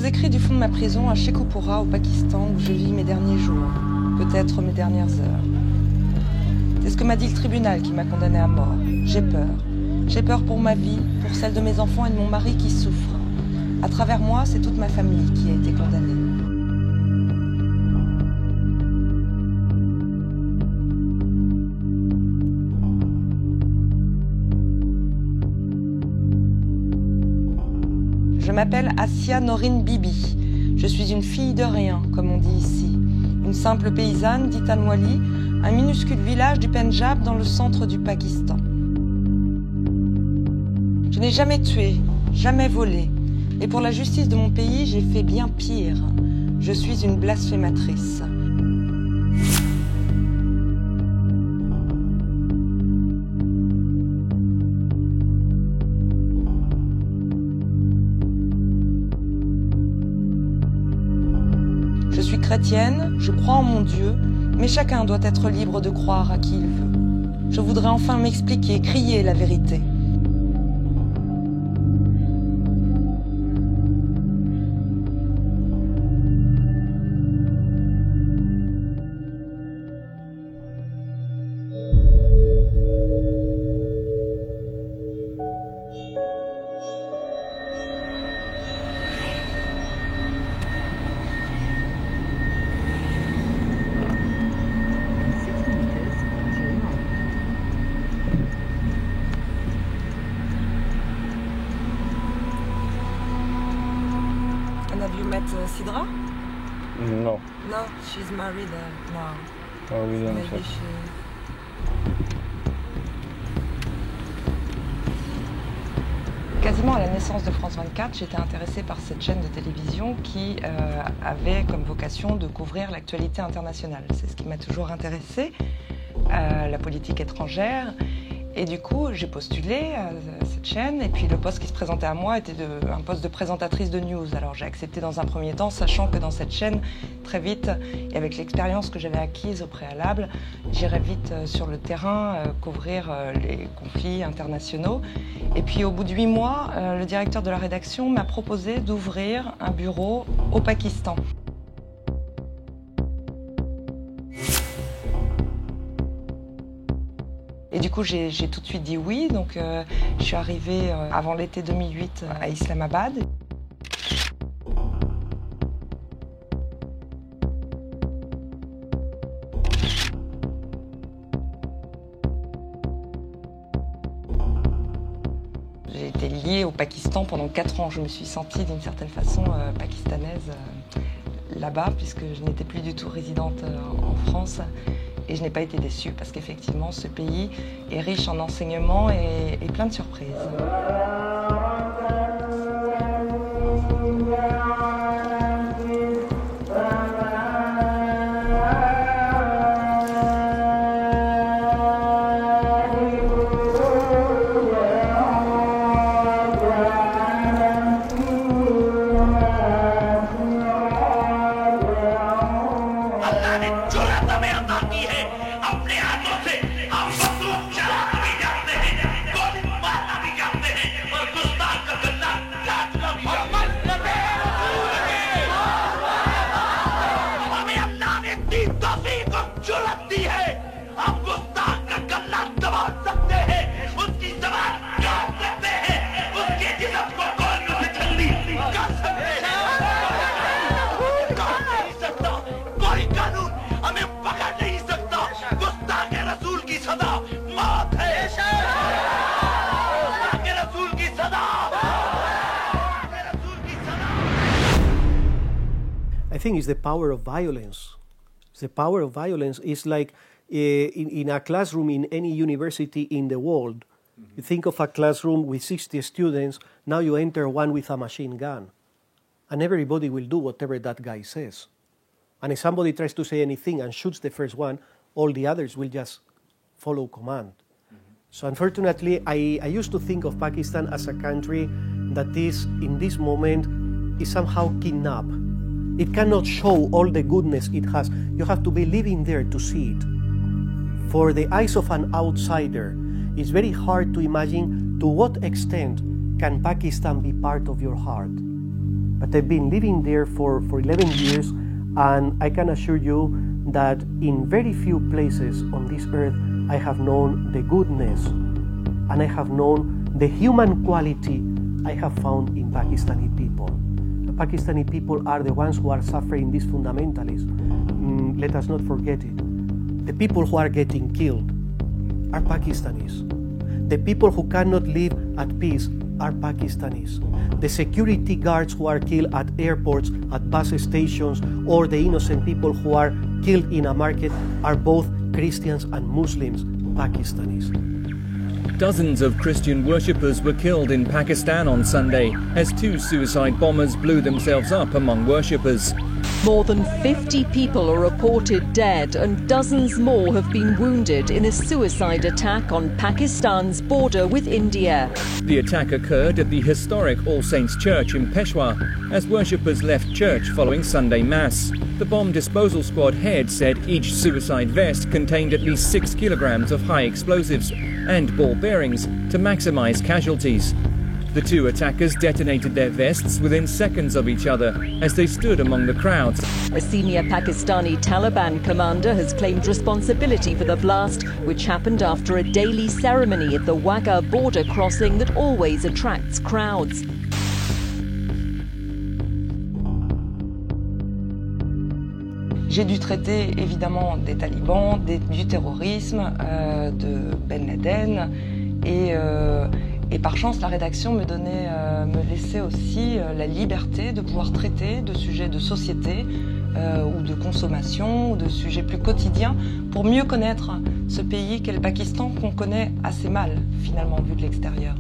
écris du fond de ma prison à Sheikhupura, au Pakistan, où je vis mes derniers jours, peut-être mes dernières heures. C'est ce que m'a dit le tribunal qui m'a condamné à mort. J'ai peur. J'ai peur pour ma vie, pour celle de mes enfants et de mon mari qui souffrent. À travers moi, c'est toute ma famille qui a été condamnée. Je m'appelle Asia Bibi. Je suis une fille de rien, comme on dit ici. Une simple paysanne d'Itanwali, un minuscule village du Pendjab dans le centre du Pakistan. Je n'ai jamais tué, jamais volé. Et pour la justice de mon pays, j'ai fait bien pire. Je suis une blasphématrice. Je suis chrétienne, je crois en mon Dieu, mais chacun doit être libre de croire à qui il veut. Je voudrais enfin m'expliquer, crier la vérité. Have you met Sidra? No. No, she's married now. Oh, we don't Maybe check. Quasiment à la naissance de France 24, j'étais intéressée par cette chaîne de télévision qui avait comme vocation de couvrir l'actualité internationale. C'est ce qui m'a toujours intéressée, la politique étrangère. Et du coup, j'ai postulé à cette chaîne et puis le poste qui se présentait à moi était un poste de présentatrice de news. Alors j'ai accepté dans un premier temps, sachant que dans cette chaîne, très vite, et avec l'expérience que j'avais acquise au préalable, j'irais vite sur le terrain couvrir les conflits internationaux. Et puis au bout de 8 mois, le directeur de la rédaction m'a proposé d'ouvrir un bureau au Pakistan. Et du coup, j'ai tout de suite dit oui. Donc, je suis arrivée avant l'été 2008 à Islamabad. J'ai été liée au Pakistan pendant 4 ans. Je me suis sentie d'une certaine façon pakistanaise là-bas, puisque je n'étais plus du tout résidente en France. Et je n'ai pas été déçue parce qu'effectivement, ce pays est riche en enseignements et plein de surprises. I think it's the power of violence. The power of violence is like in a classroom in any university in the world. Mm-hmm. You think of a classroom with 60 students, now you enter one with a machine gun. And everybody will do whatever that guy says. And if somebody tries to say anything and shoots the first one, all the others will just follow command. Mm-hmm. So unfortunately, I used to think of Pakistan as a country that is, in this moment, is somehow kidnapped. It cannot show all the goodness it has. You have to be living there to see it. For the eyes of an outsider, it's very hard to imagine to what extent can Pakistan be part of your heart. But I've been living there for 11 years, and I can assure you that in very few places on this earth I have known the goodness and I have known the human quality I have found in Pakistani people. The Pakistani people are the ones who are suffering this fundamentalism. Let us not forget it. The people who are getting killed are Pakistanis. The people who cannot live at peace are Pakistanis. The security guards who are killed at airports, at bus stations, or the innocent people who are killed in a market are both Christians and Muslims, Pakistanis. Dozens of Christian worshippers were killed in Pakistan on Sunday as two suicide bombers blew themselves up among worshippers. More than 50 people are reported dead and dozens more have been wounded in a suicide attack on Pakistan's border with India. The attack occurred at the historic All Saints Church in Peshawar as worshippers left church following Sunday Mass. The bomb disposal squad head said each suicide vest contained at least 6 kilograms of high explosives and ball bearings to maximize casualties. The two attackers detonated their vests within seconds of each other as they stood among the crowds. A senior Pakistani Taliban commander has claimed responsibility for the blast, which happened after a daily ceremony at the Wagah border crossing that always attracts crowds. J'ai dû traiter évidemment des talibans, du terrorisme, de Ben Laden et par chance la rédaction me laissait aussi la liberté de pouvoir traiter de sujets de société ou de consommation ou de sujets plus quotidiens pour mieux connaître ce pays qu'est le Pakistan qu'on connaît assez mal finalement vu de l'extérieur.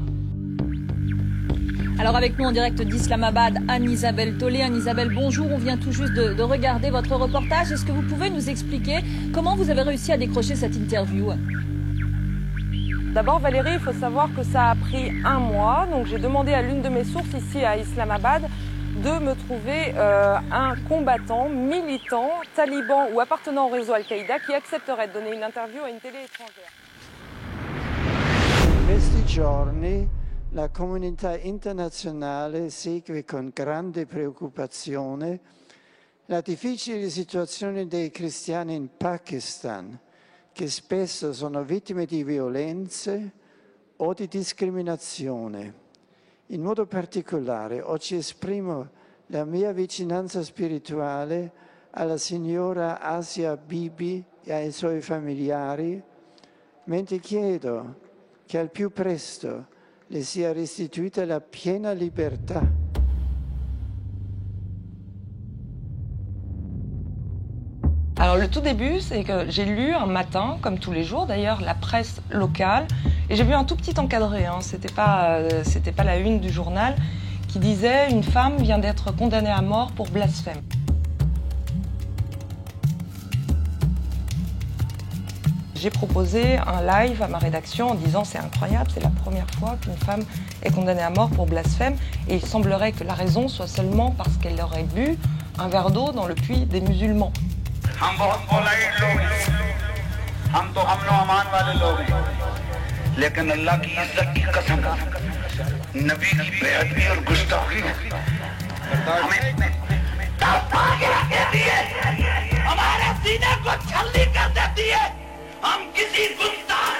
Alors avec nous en direct d'Islamabad, Anne-Isabelle Tollet. Anne-Isabelle, bonjour, on vient tout juste de regarder votre reportage. Est-ce que vous pouvez nous expliquer comment vous avez réussi à décrocher cette interview? D'abord Valérie, il faut savoir que ça a pris 1 mois, donc j'ai demandé à l'une de mes sources ici à Islamabad de me trouver un combattant, militant, taliban ou appartenant au réseau Al-Qaïda qui accepterait de donner une interview à une télé étrangère. In questi giorni la comunità internazionale segue con grande preoccupazione la difficile situazione dei cristiani in Pakistan, che spesso sono vittime di violenze o di discriminazione. In modo particolare oggi esprimo la mia vicinanza spirituale alla signora Asia Bibi e ai suoi familiari, mentre chiedo che al più presto le sia restituita la piena libertà. Alors le tout début, c'est que j'ai lu un matin, comme tous les jours d'ailleurs, la presse locale, et j'ai vu un tout petit encadré, hein, c'était pas la une du journal, qui disait « Une femme vient d'être condamnée à mort pour blasphème ». J'ai proposé un live à ma rédaction en disant « C'est incroyable, c'est la première fois qu'une femme est condamnée à mort pour blasphème, et il semblerait que la raison soit seulement parce qu'elle aurait bu un verre d'eau dans le puits des musulmans ». हम बहुत polite लोग हैं, हम तो अमन अमान वाले लोग हैं, लेकिन अल्लाह की इज्जत की कसम, नबी की बेअदबी और गुस्ताखी हमें तड़पा के रख देती है, हमारे सीने को छलनी कर देती है। हम किसी गुस्ताख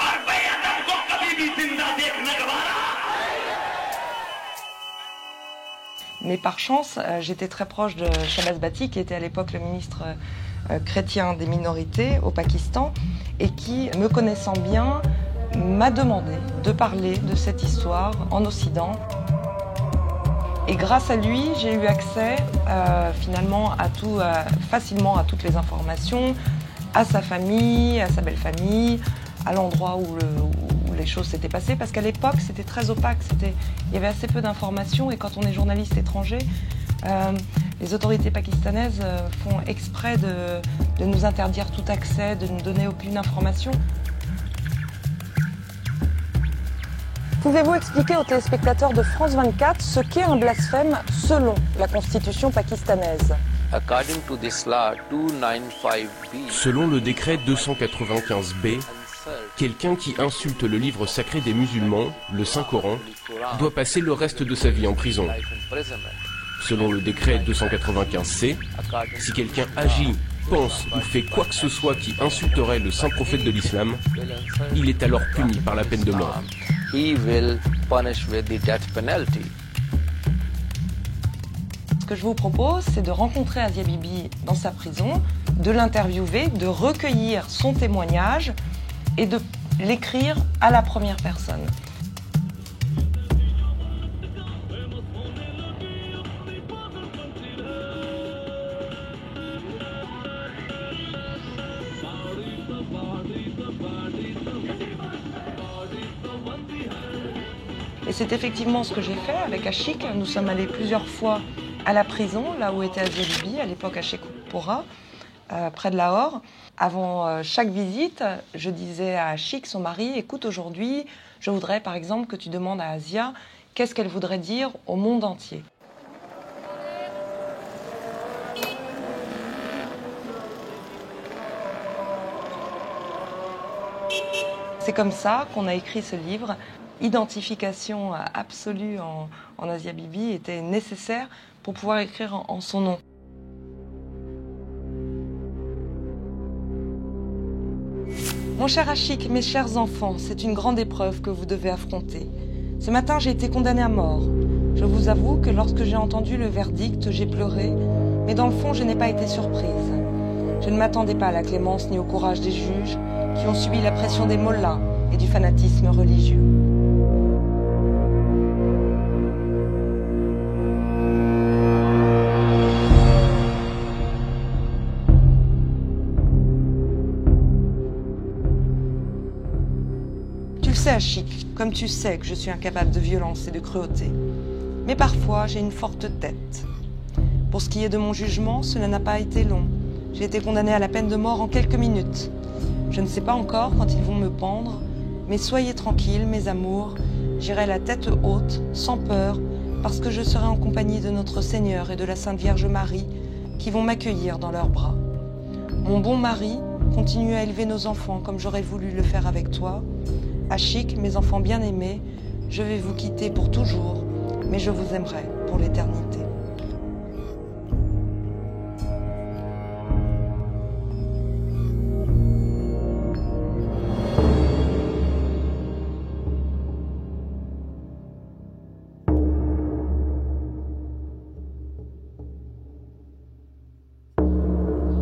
और बेअदब को कभी भी जिंदा देखने का वारा। Mais par chance, j'étais très proche de Shahbaz Bhatti, qui était à l'époque le ministre chrétien des minorités au Pakistan, et qui, me connaissant bien, m'a demandé de parler de cette histoire en Occident. Et grâce à lui, j'ai eu accès finalement facilement à toutes les informations, à sa famille, à sa belle famille, à l'endroit où les choses s'étaient passées, parce qu'à l'époque c'était très opaque, il y avait assez peu d'informations, et quand on est journaliste étranger, les autorités pakistanaises font exprès de nous interdire tout accès, de ne donner aucune information. Pouvez-vous expliquer aux téléspectateurs de France 24 ce qu'est un blasphème selon la constitution pakistanaise? Selon le décret 295B, quelqu'un qui insulte le livre sacré des musulmans, le Saint-Coran, doit passer le reste de sa vie en prison. Selon le décret 295C, si quelqu'un agit, pense ou fait quoi que ce soit qui insulterait le saint prophète de l'islam, il est alors puni par la peine de mort. Ce que je vous propose, c'est de rencontrer Asia Bibi dans sa prison, de l'interviewer, de recueillir son témoignage et de l'écrire à la première personne. Et c'est effectivement ce que j'ai fait avec Ashik. Nous sommes allés plusieurs fois à la prison, là où était Asia Bibi, à l'époque à Sheikhupura, près de Lahore. Avant chaque visite, je disais à Ashik, son mari, écoute, aujourd'hui, je voudrais par exemple que tu demandes à Asia qu'est-ce qu'elle voudrait dire au monde entier. C'est comme ça qu'on a écrit ce livre. Identification absolue en Asia Bibi était nécessaire pour pouvoir écrire en son nom. Mon cher Ashik, mes chers enfants, c'est une grande épreuve que vous devez affronter. Ce matin, j'ai été condamnée à mort. Je vous avoue que lorsque j'ai entendu le verdict, j'ai pleuré, mais dans le fond, je n'ai pas été surprise. Je ne m'attendais pas à la clémence ni au courage des juges qui ont subi la pression des mollahs et du fanatisme religieux. Ashik, comme tu sais que je suis incapable de violence et de cruauté. Mais parfois, j'ai une forte tête. Pour ce qui est de mon jugement, cela n'a pas été long. J'ai été condamnée à la peine de mort en quelques minutes. Je ne sais pas encore quand ils vont me pendre, mais soyez tranquilles, mes amours. J'irai la tête haute, sans peur, parce que je serai en compagnie de notre Seigneur et de la Sainte Vierge Marie, qui vont m'accueillir dans leurs bras. Mon bon mari, continue à élever nos enfants comme j'aurais voulu le faire avec toi. Ashik, mes enfants bien-aimés, je vais vous quitter pour toujours, mais je vous aimerai pour l'éternité.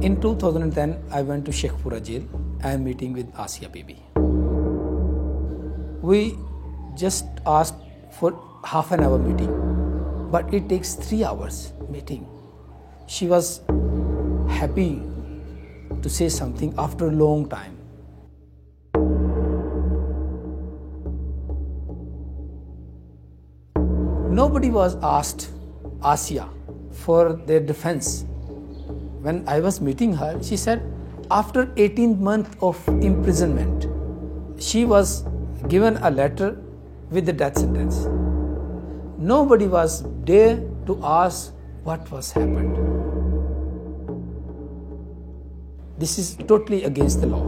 In 2010, I went to Sheikhupura jail. I am meeting with Asia Bibi. We just asked for half an hour meeting, but it takes 3 hours meeting. She was happy to say something after a long time. Nobody was asked Asia for their defense. When I was meeting her, she said after 18 months of imprisonment, she was given a letter with the death sentence. Nobody was there to ask what was happened. This is totally against the law.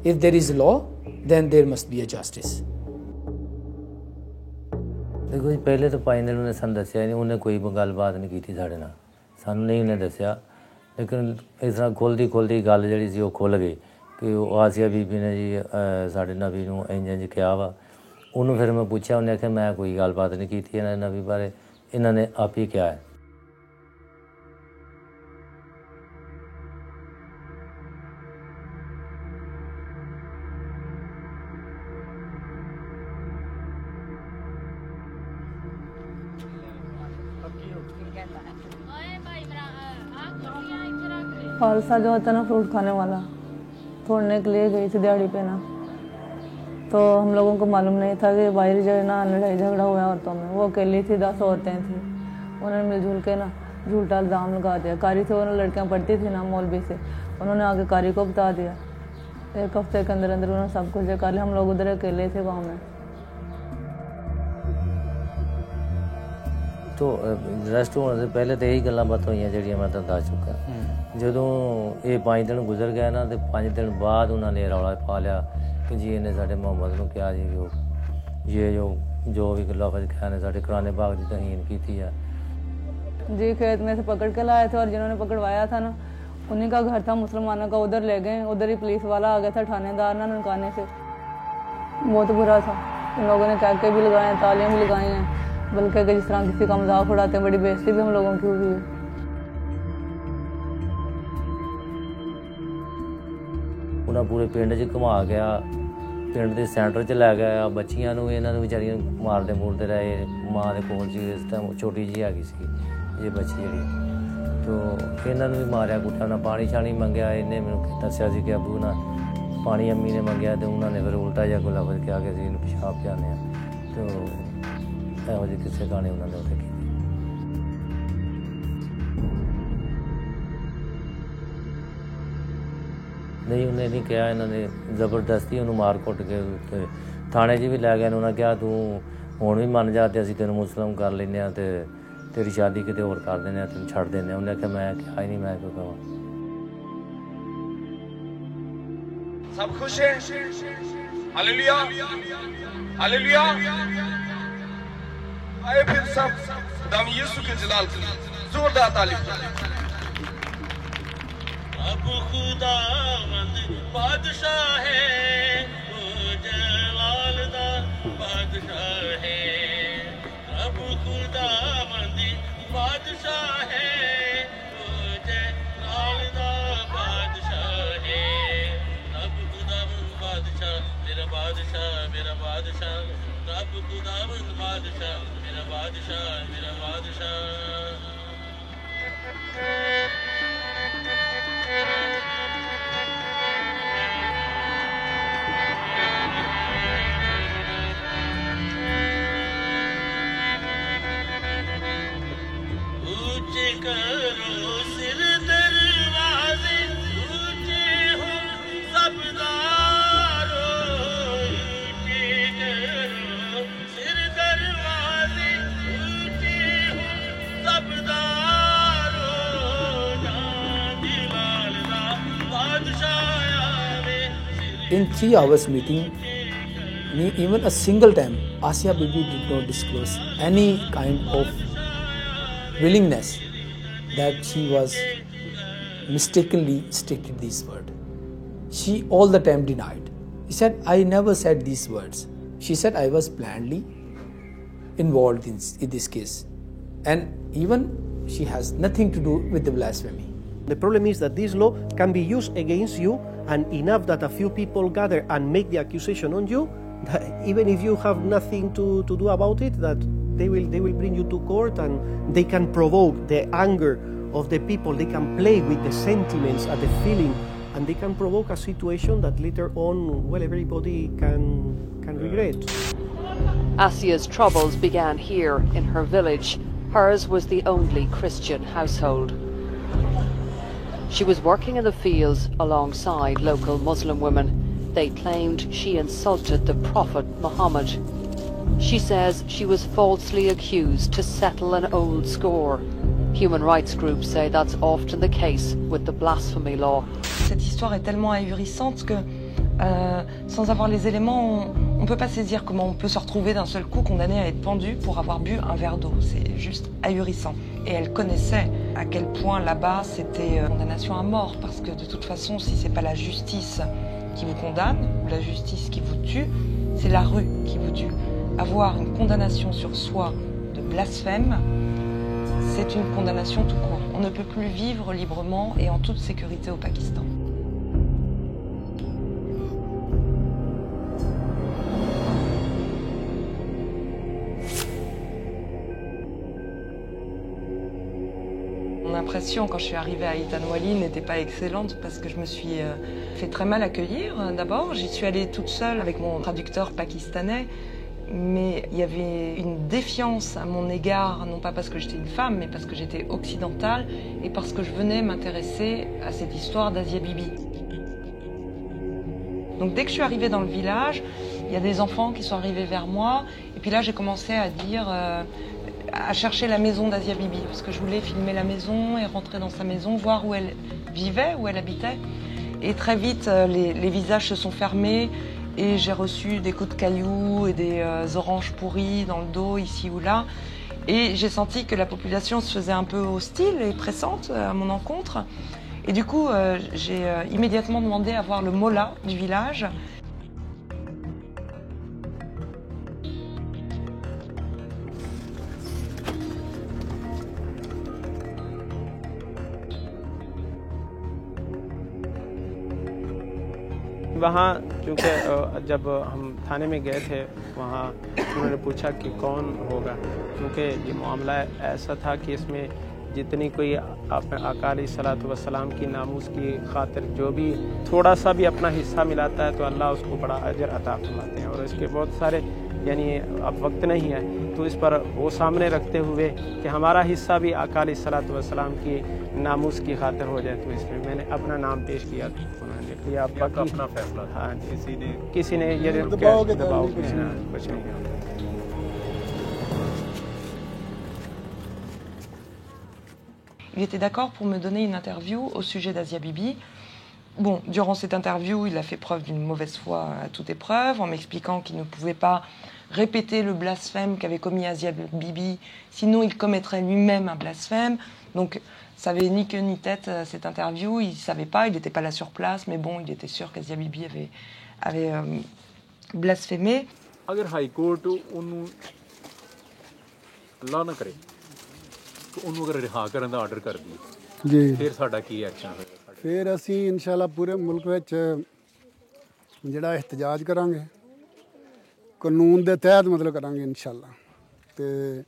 If there is a law, then there must be a justice. देखो जी पहले तो पाइंदे ने सन दसिया नहीं उन्हें कोई गलबात नहीं की थी साढ़े नाल सानू नहीं उन्हें दसिया लेकिन इस तरह खोलदी गल जिहड़ी सी ओह खुल गई कि आसिया बीबी ने जी साढ़े नबी नूं इंज कहा वा उन्होंने फिर मैं पूछा उन्हें आख्या मैं कोई गलबात नहीं की थी इन्होंने नबी बारे इन्होंने आप ही कहा है। खालसा जो होता है ना फ्रूट खाने वाला तोड़ने के लिए गई थी दिहाड़ी पे ना, तो हम लोगों को मालूम नहीं था कि बाहर जो है ना लड़ाई झगड़ा हुआ औरतों में। वो अकेली थी, 10 औरतें थी, उन्होंने मिलजुल के ना झूठा इल्ज़ाम लगा दिया। कारी से उन्होंने लड़कियां पढ़ती थी ना मौलवी से, उन्होंने आगे कारी को बता दिया। 1 हफ्ते के अंदर अंदर उन्होंने सब कुछ कर लिया। हम लोग उधर अकेले थे गाँव में। तो अरेस्ट होने से पहले तो यही गल्लां बातां होईयां जिहड़ियां मैं तुहानूं दस चुका। ਜਦੋਂ ਇਹ 5 ਦਿਨ ਗੁਜ਼ਰ ਗਏ ਨਾ ਤੇ 5 ਦਿਨ ਬਾਅਦ ਉਹਨਾਂ ਨੇ ਰੌਲਾ ਪਾ ਲਿਆ ਕਿ ਜੀ ਇਹਨੇ ਸਾਡੇ ਮੁਹੰਮਦ ਨੂੰ ਕਿਹਾ ਜੀ ਕਿ ਇਹ ਜੋ ਵੀ ਲਫ਼ਜ਼ ਕਿਹਾ ਨੇ ਸਾਡੇ ਕੁਰਾਨ ਪਾਕ ਦੀ ਤੌਹੀਨ ਕੀਤੀ ਆ। जी खेत में से पकड़ के लाए थे और जिन्होंने पकड़वाया था ना उन्हीं का घर था मुसलमानों का, उधर ले गए, उधर ही पुलिस वाला आ गया था थानेदार ना ननकाने से। बहुत बुरा था, इन लोगों ने कैके भी लगाए हैं, तालियां भी लगाई हैं, बल्कि जिस तरह किसी का मजाक उड़ाते हैं, बड़ी बेइज्जती भी हम लोगों की हुई है। उन्हें पूरे पिंड च घुमा गया, पिंड के सेंटर च लै गया, बच्चियां नूं इन्हां नूं विचारियां मारदे मूरदे रहे। माँ के कोल सी इस टाइम छोटी जी हैगी सी ये बच्ची जी, तो इन्हां नूं भी मारिया कुट्टा ना, पानी शानी मंगया, इन्हें मैनूं दस्सिया सी कि अबू ना पानी अम्मी ने मंगया, तो उन्होंने फिर उल्टा जिहा कोई लफ्ज़ कहा कि असीं पेशाब पिआने आ, तो इहो जिहे किस्से कहानी उन्होंने उत्थे कीती। नहीं उन्हें नहीं कहा, इन्होंने जबरदस्ती उन्होंने मार कुट के उत्ते थाने 'च भी लै गए। उन्होंने कहा तू हुण भी मन जा ते असीं तैनूं मुस्लिम कर लैंदे आ, ते तेरी शादी किते होर कर दिंदे आ, तैनूं छड्ड दिंदे आ। उन्हें आखेआ मैं क्या ही नहीं, मैं क्यों कहां। सब खुश हैं? Hallelujah hallelujah. आए फिर सब खुदाम यीशु के जलाल के लिए जोरदार ताली। अब खुदावंद बादशाह है, वो जलाल दा बादशाह है। अब खुदावंद बादशाह है, वो जलाल दा बादशाह है। अब खुदावंद बादशाह मेरा बादशाह, मेरा बादशाह। अब खुदावंद बादशाह मेरा बादशाह, मेरा बादशाह। ऊंचे करो सिर दरवाजे, ऊंचे हो सब दारो। ऊंचे करो सिर दरवाजे, ऊंचे हो सब दारो। In 3 hours meeting, even a single time, Asia Bibi did not disclose any kind of willingness that she was mistakenly stated these words. She all the time denied. She said, I never said these words. She said, I was plannedly involved in this case. And even she has nothing to do with the blasphemy. The problem is that this law can be used against you, and enough that a few people gather and make the accusation on you, that even if you have nothing to do about it, that they will bring you to court, and they can provoke the anger of the people. They can play with the sentiments and the feeling, and they can provoke a situation that later on, well, everybody can regret. Asia's troubles began here in her village. Hers was the only Christian household. She was working in the fields alongside local Muslim women. They claimed she insulted the Prophet Muhammad. She says she was falsely accused to settle an old score. Human rights groups say that's often the case with the blasphemy law. Cette histoire est tellement ahurissante que sans avoir les éléments, on ne peut pas saisir comment on peut se retrouver d'un seul coup condamné à être pendu pour avoir bu un verre d'eau. C'est juste ahurissant. Et elle connaissait à quel point là-bas c'était condamnation à mort, parce que de toute façon, si c'est pas la justice qui vous condamne ou la justice qui vous tue, c'est la rue qui vous tue. Avoir une condamnation sur soi de blasphème, c'est une condamnation tout court. On ne peut plus vivre librement et en toute sécurité au Pakistan. Mon impression quand je suis arrivée à Itanwali n'était pas excellente parce que je me suis fait très mal accueillir d'abord. J'y suis allée toute seule avec mon traducteur pakistanais, mais il y avait une défiance à mon égard, non pas parce que j'étais une femme, mais parce que j'étais occidentale et parce que je venais m'intéresser à cette histoire d'Asia Bibi. Donc dès que je suis arrivée dans le village, il y a des enfants qui sont arrivés vers moi, et puis là j'ai commencé à dire... à chercher la maison d'Asia Bibi, parce que je voulais filmer la maison et rentrer dans sa maison, voir où elle vivait, où elle habitait. Et très vite, les visages se sont fermés et j'ai reçu des coups de cailloux et des oranges pourries dans le dos, ici ou là. Et j'ai senti que la population se faisait un peu hostile et pressante à mon encontre. Et du coup, j'ai immédiatement demandé à voir le mollah du village. वहाँ क्योंकि जब हम थाने में गए थे वहाँ उन्होंने पूछा कि कौन होगा, क्योंकि ये मामला ऐसा था कि इसमें जितनी कोई आका अलैहिस्सलातु वस्सलाम की नामूस की खातिर जो भी थोड़ा सा भी अपना हिस्सा मिलाता है तो अल्लाह उसको बड़ा अजर अता फरमाते हैं। और इसके बहुत सारे यानी अब वक्त नहीं है तो इस पर वो सामने रखते हुए कि हमारा हिस्सा भी आका अलैहिस्सलातु वस्सलाम की नामूस की खातिर हो जाए, तो इसमें मैंने अपना नाम पेश किया। उन्होंने लिख लिया अपना फैसला। हाँ, किसी ने ये दबाव कुछ नहीं। Il était d'accord pour me donner une interview au sujet d'Asia Bibi. Bon, durant cette interview, il a fait preuve d'une mauvaise foi à toute épreuve, en m'expliquant qu'il ne pouvait pas répéter le blasphème qu'avait commis Asia Bibi, sinon il commettrait lui-même un blasphème. Donc, ça n'avait ni queue ni tête, cette interview. Il ne savait pas, il n'était pas là sur place, mais bon, il était sûr qu'Asia Bibi avait blasphémé. अगर high court ਉਹਨੂੰ ਲਾ ਨਾ ਕਰੇ ਉਹਨੂੰ ਅਗਰ ਰਿਹਾ ਕਰਨ ਦਾ order ਕਰਦੀ ਜੀ ਫਿਰ ਸਾਡਾ ਕੀ ਐਕਸ਼ਨ ਹੋਏਗਾ? ਫਿਰ ਅਸੀਂ ਇਨਸ਼ਾਅੱਲਾ ਪੂਰੇ ਮੁਲਕ ਵਿੱਚ ਜਿਹੜਾ ਇhtਜਾਜ ਕਰਾਂਗੇ, ਕਾਨੂੰਨ ਦੇ ਤਹਿਤ ਮਤਲਬ ਕਰਾਂਗੇ ਇਨਸ਼ਾਅੱਲਾ। ਤੇ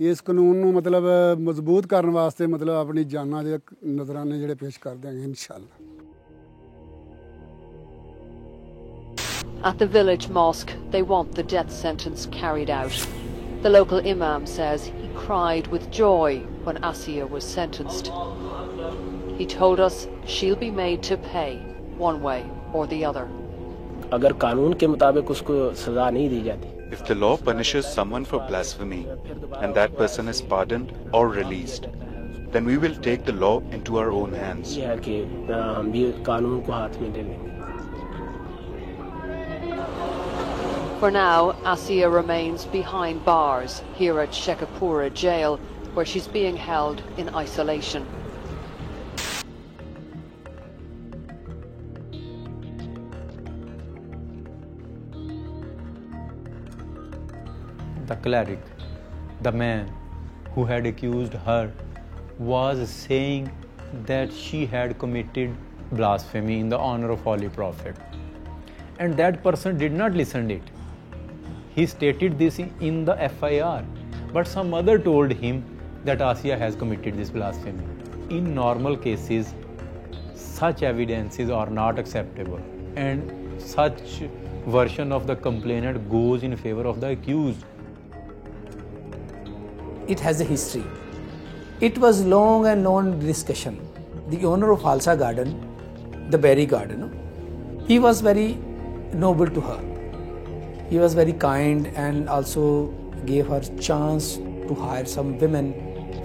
ਇਸ ਕਾਨੂੰਨ ਨੂੰ ਮਤਲਬ ਮਜ਼ਬੂਤ ਕਰਨ ਵਾਸਤੇ ਮਤਲਬ ਆਪਣੀ ਜਾਨਾਂ ਦੇ ਨਜ਼ਰਾਨੇ ਜਿਹੜੇ ਪੇਸ਼ ਕਰ ਦਿਆਂਗੇ ਇਨਸ਼ਾਅੱਲਾ। At the village mosque, they want the death sentence carried out. The local imam says he cried with joy when Asia was sentenced. He told us she'll be made to pay one way or the other. अगर कानून के मुताबिक उसको सजा नहीं दी जाती, If the law punishes someone for blasphemy and that person is pardoned or released, then we will take the law into our own hands. ये है कि हम भी कानून को हाथ में ले लेंगे। For now, Asia remains behind bars here at Shekhapura jail, where she's being held in isolation. The cleric, the man who had accused her, was saying that she had committed blasphemy in the honor of Holy Prophet. And that person did not listen to it. He stated this in the FIR, but some other told him that Asia has committed this blasphemy. In normal cases, such evidences are not acceptable, and such version of the complainant goes in favor of the accused. It has a history. It was long and known discussion. The owner of Halsa Garden, the Berry Garden, he was very noble to her. He was very kind and also gave her chance to hire some women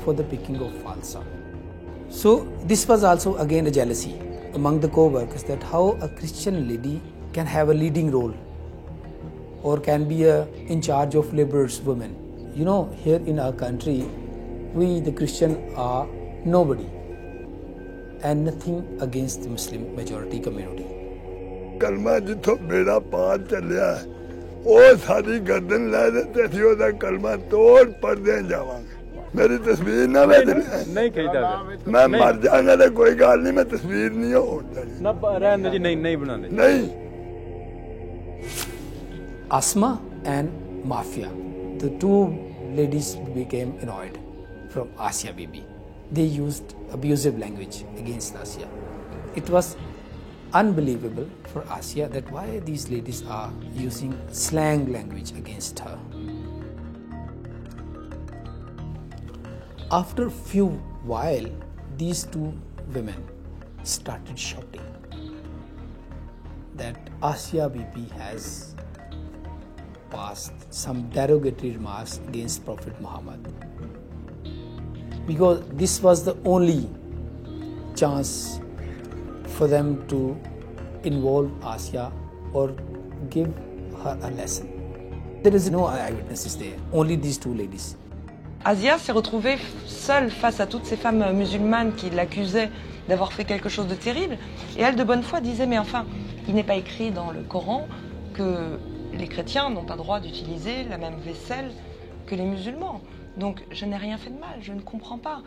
for the picking of falsa. So this was also again a jealousy among the co-workers, that how a Christian lady can have a leading role or can be in charge of laborers' women. You know, here in our country, we the Christian are nobody and nothing against the Muslim majority community. कलमा जिथों बेड़ा पार चलिया ਉਹ ਸਾਡੀ ਗਰਦਨ ਲੈ ਦੇ ਤੇ ਅਸੀਂ ਉਹਦਾ ਕਲਮਾ ਤੋੜ ਪੜਦੇ ਜਾਵਾਂਗੇ। ਮੇਰੀ ਤਸਵੀਰ ਨਾ ਵੇਖ ਨਹੀਂ ਕਹੀਦਾ ਮੈਂ ਮਰ ਜਾਣਾ ਤੇ ਕੋਈ ਗੱਲ ਨਹੀਂ, ਮੈਂ ਤਸਵੀਰ ਨਹੀਂ ਹੋਣੀ ਨਾ ਰਹਿਣ ਜੀ ਨਹੀਂ ਬਣਾਉਂਦੇ ਨਹੀਂ। Asma and Mafia, the two ladies became annoyed from Asia Bibi. They used abusive language against Asia. It was unbelievable for Asia that why these ladies are using slang language against her. After a few while, these two women started shouting that Asia Bibi has passed some derogatory remarks against Prophet Muhammad, because this was the only chance for them to involve Asia or give her a lesson. There is no eyewitnesses there, only these two ladies. Asia s'est retrouvée seule face à toutes ces femmes musulmanes qui l'accusaient d'avoir fait quelque chose de terrible. Et elle, de bonne foi, disait, mais enfin, il n'est pas écrit dans le Coran que les chrétiens n'ont pas droit d'utiliser la même vaisselle que les musulmans. Donc, je n'ai rien fait de mal, je ne comprends pas.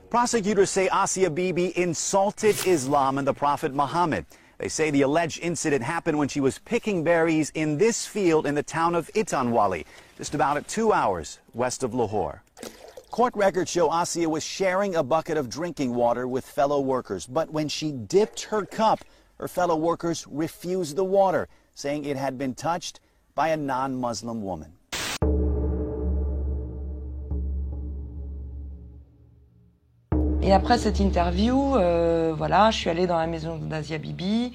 Prosecutors say Asia Bibi insulted Islam and the Prophet Muhammad. They say the alleged incident happened when she was picking berries in this field in the town of Itanwali, just about 2 hours west of Lahore. Court records show Asia was sharing a bucket of drinking water with fellow workers, but when she dipped her cup, her fellow workers refused the water, saying it had been touched by a non-Muslim woman. Et après cette interview, voilà, je suis allée dans la maison d'Asia Bibi.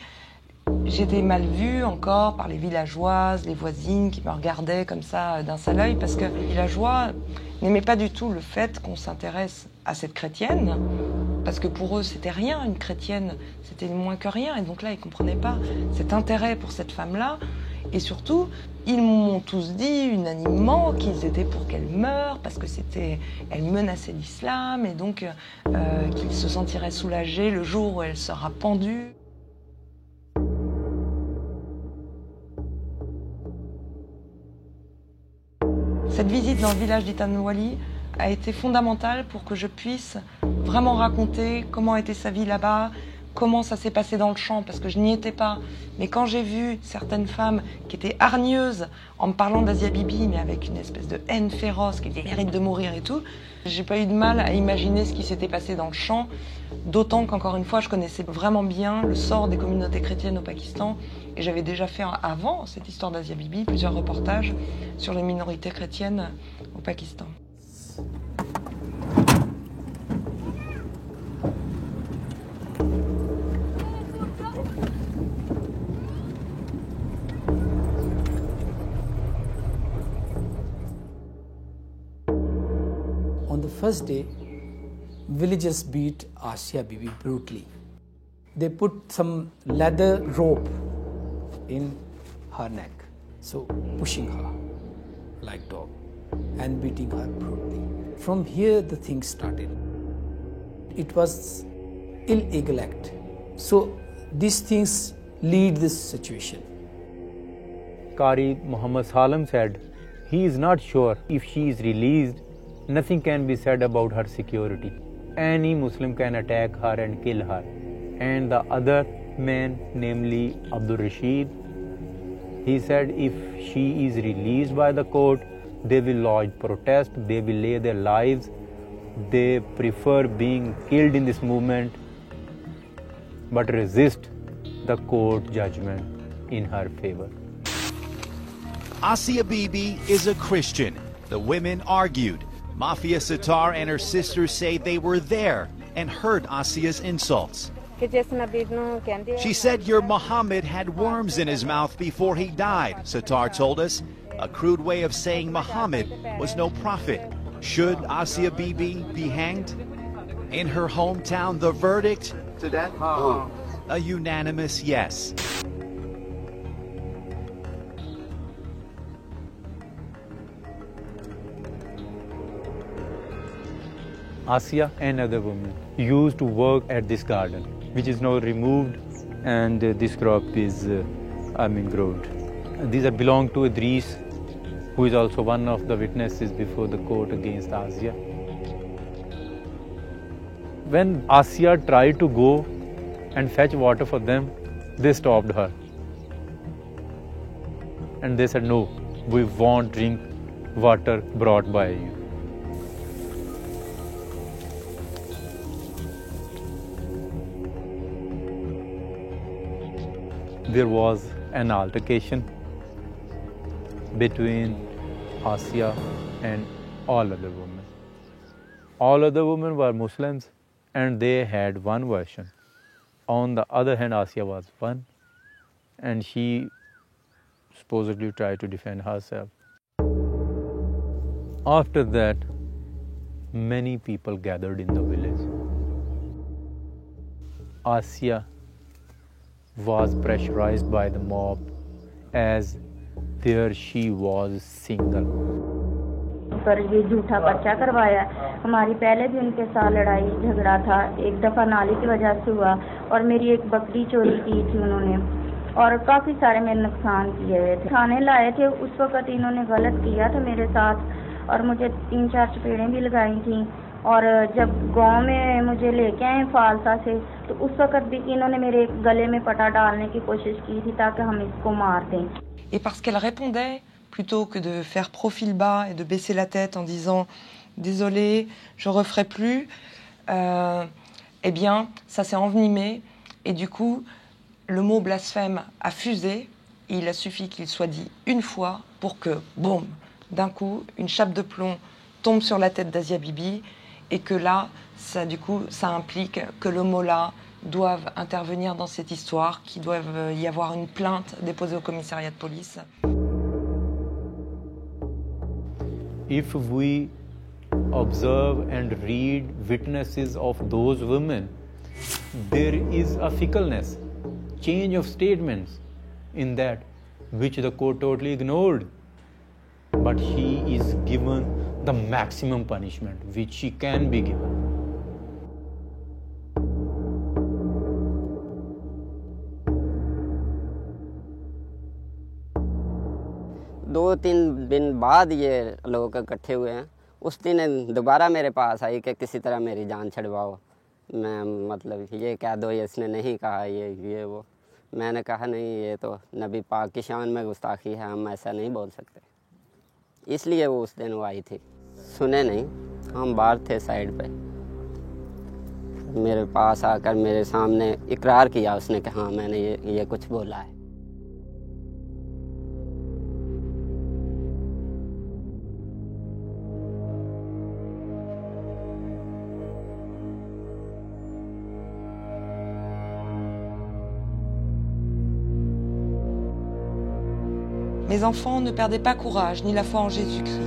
J'étais mal vue encore par les villageoises, les voisines qui me regardaient comme ça d'un seul œil, parce que les villageois n'aimaient pas du tout le fait qu'on s'intéresse à cette chrétienne, parce que pour eux c'était rien, une chrétienne, c'était moins que rien, et donc là ils ne comprenaient pas cet intérêt pour cette femme-là, et surtout ils m'ont tous dit unanimement qu'ils étaient pour qu'elle meure, parce que elle menaçait l'islam, et donc qu'ils se sentiraient soulagés le jour où elle sera pendue. Cette visite dans le village d'Itanwali a été fondamentale pour que je puisse vraiment raconter comment était sa vie là-bas, comment ça s'est passé dans le champ, parce que je n'y étais pas. Mais quand j'ai vu certaines femmes qui étaient hargneuses en me parlant d'Asia Bibi, mais avec une espèce de haine féroce, qui mérite de mourir et tout, j'ai pas eu de mal à imaginer ce qui s'était passé dans le champ, d'autant qu'encore une fois, je connaissais vraiment bien le sort des communautés chrétiennes au Pakistan, et j'avais déjà fait avant cette histoire d'Asia Bibi plusieurs reportages sur les minorités chrétiennes au Pakistan. On the first day, villagers beat Asia Bibi brutally. They put some leather rope in her neck, so pushing her like dog and beating her brutally. From here the thing started. It was illegal act. So these things lead this situation. Qari Muhammad Salam said he is not sure if she is released, nothing can be said about her security. Any Muslim can attack her and kill her. And the other man, namely Abdul Rashid, he said if she is released by the court, they will lodge protest, they will lay their lives, they prefer being killed in this movement, but resist the court judgment in her favor. Asia Bibi is a Christian. The women argued. Mafia Sitar and her sisters say they were there and heard Asia's insults. She said your Muhammad had worms in his mouth before he died, Sitar told us. A crude way of saying Muhammad was no prophet. Should Asia Bibi be hanged? In her hometown, the verdict? To death? A unanimous yes. Asia and other women used to work at this garden, which is now removed, and this crop is growed. These belong to Idris, who is also one of the witnesses before the court against Asia. When Asia tried to go and fetch water for them, they stopped her. And they said, no, we won't drink water brought by you. There was an altercation between Asia and all other women. All other women were Muslims and they had one version. On the other hand, Asia was one, and she supposedly tried to defend herself. After that, many people gathered in the village. Asia was pressurized by the mob as there she was single. पर ये झूठा पर्चा करवाया। हमारी पहले भी उनके साथ लड़ाई झगड़ा था, एक दफ़ा नाली की वजह से हुआ और मेरी एक बकरी चोरी की थी उन्होंने, और काफ़ी सारे मेरे नुकसान किए हुए थे। थाने लाए थे, उस वक़्त इन्होंने गलत किया था मेरे साथ और मुझे 3-4 चपेड़ें भी लगाई थी। और जब गांव में मुझे लेके आए फालसा से, तो उस वक़्त भी इन्होंने मेरे गले में पटा डालने की कोशिश की थी ताकि हम इसको मार दें। Et parce qu'elle répondait, plutôt que de faire profil bas et de baisser la tête en disant « Désolée, je referai plus », eh bien, ça s'est envenimé et du coup, le mot blasphème a fusé. Il a suffi qu'il soit dit une fois pour que, boum, d'un coup, une chape de plomb tombe sur la tête d'Asia Bibi et que là, ça, du coup, ça implique que le mot-là doivent intervenir dans cette histoire, qu'il doive y avoir une plainte déposée au commissariat de police. If we observe and read witnesses of those women, there is a fickleness, change of statements in that which the court totally ignored. But she is given the maximum punishment which she can be given. दो तीन दिन बाद ये लोग इकट्ठे हुए हैं, उस दिन दोबारा मेरे पास आई कि किसी तरह मेरी जान छुड़वाओ। मैं मतलब ये कह दो, ये इसने नहीं कहा ये वो। मैंने कहा नहीं, ये तो नबी पाक की शान में गुस्ताखी है, हम ऐसा नहीं बोल सकते। इसलिए वो उस दिन वो आई थी। सुने नहीं, हम बाहर थे साइड पे। मेरे पास आकर मेरे सामने इकरार किया उसने कि हाँ मैंने ये कुछ बोला है। Mes enfants, ne perdez pas courage ni la foi en Jésus-Christ.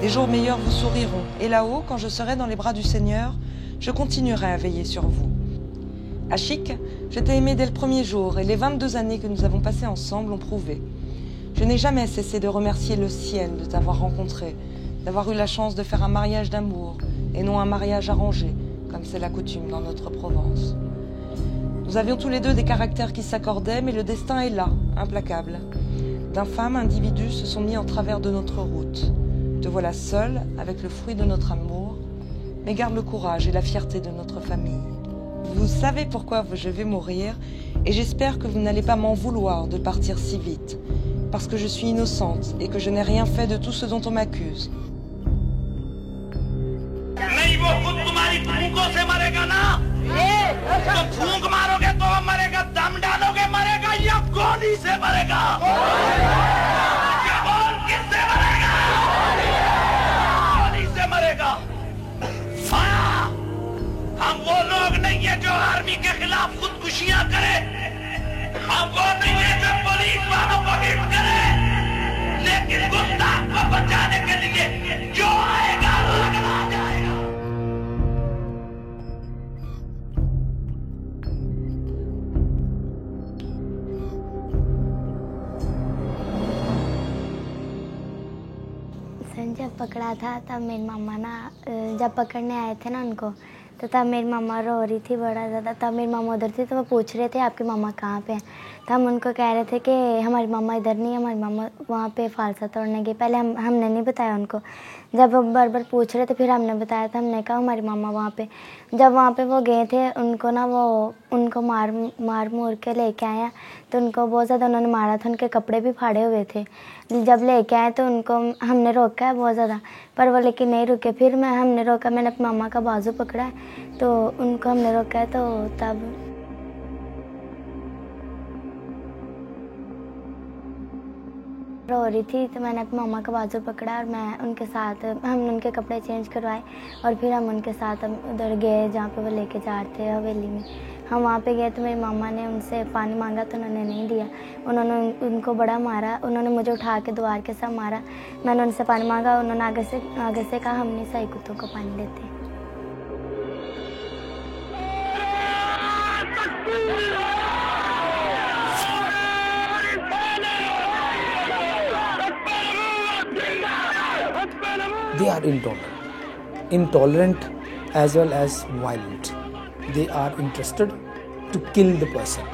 Les jours meilleurs vous souriront. Et là-haut, quand je serai dans les bras du Seigneur, je continuerai à veiller sur vous. Achik, je t'ai aimé dès le premier jour et les 22 années que nous avons passées ensemble l'ont prouvé. Je n'ai jamais cessé de remercier le ciel de t'avoir rencontré, d'avoir eu la chance de faire un mariage d'amour et non un mariage arrangé, comme c'est la coutume dans notre Provence. Nous avions tous les deux des caractères qui s'accordaient, mais le destin est là, implacable. D'infâmes individus se sont mis en travers de notre route. Te voilà seul, avec le fruit de notre amour, mais garde le courage et la fierté de notre famille. Vous savez pourquoi je vais mourir, et j'espère que vous n'allez pas m'en vouloir de partir si vite, parce que je suis innocente et que je n'ai rien fait de tout ce dont on m'accuse. नहीं वो खुद तुम्हारी फूंकों से मरेगा ना, तो फूंक मारोगे तो मरेगा, दम डालोगे मरेगा, या गोली से मरेगा? बोल किससे मरेगा? गोली से मरेगा। हाँ, हम वो लोग नहीं है जो आर्मी के खिलाफ खुदकुशियां करे, हम वो नहीं है जो पुलिस वालों को हिट करे, लेकिन गुस्ताख को बचाने के लिए जो आएगा लगना जाएगा। जब पकड़ा था तब मेरी मम्मा ना, जब पकड़ने आए थे ना उनको, तो तब मेरी मम्मा रो रही थी बड़ा ज़्यादा। तब मेरी मम्मा उधर थी तो वो पूछ रहे थे आपकी मम्मा कहाँ पे हैं। तो हम उनको कह रहे थे कि हमारी मम्मा इधर नहीं है, हमारी मम्मा वहाँ पे फालसा तोड़ने गई। पहले हमने नहीं बताया उनको, जब वो बार बार पूछ रहे थे फिर हमने बताया था। हमने कहा हमारी मम्मा वहाँ पे, जब वहाँ पे वो गए थे उनको ना, वो उनको मार मूर के लेके आया, तो उनको बहुत ज़्यादा उन्होंने मारा था, उनके कपड़े भी फाड़े हुए थे। जब लेके आए तो उनको हमने रोका है बहुत ज़्यादा, पर वो लेकिन नहीं रुके। फिर हमने रोका, मैंने अपनी मम्मा का बाजू पकड़ा है तो उनको हमने रोका है, तो तब रो रही थी तो मैंने अपनी मम्मा का बाजू पकड़ा और मैं उनके साथ, हमने उनके कपड़े चेंज करवाए और फिर हम उनके साथ उधर गए जहाँ पे वो लेके जा रहे थे हवेली में। हम वहाँ पे गए तो मेरी मम्मा ने उनसे पानी मांगा तो उन्होंने नहीं दिया, उन्होंने उनको बड़ा मारा, उन्होंने मुझे उठा के द्वार के साथ मारा। मैंने उनसे पानी मांगा, उन्होंने आगे से कहा हम नहीं सही कुत्तों को पानी देते। they are intolerant as well as violent. They are interested to kill the person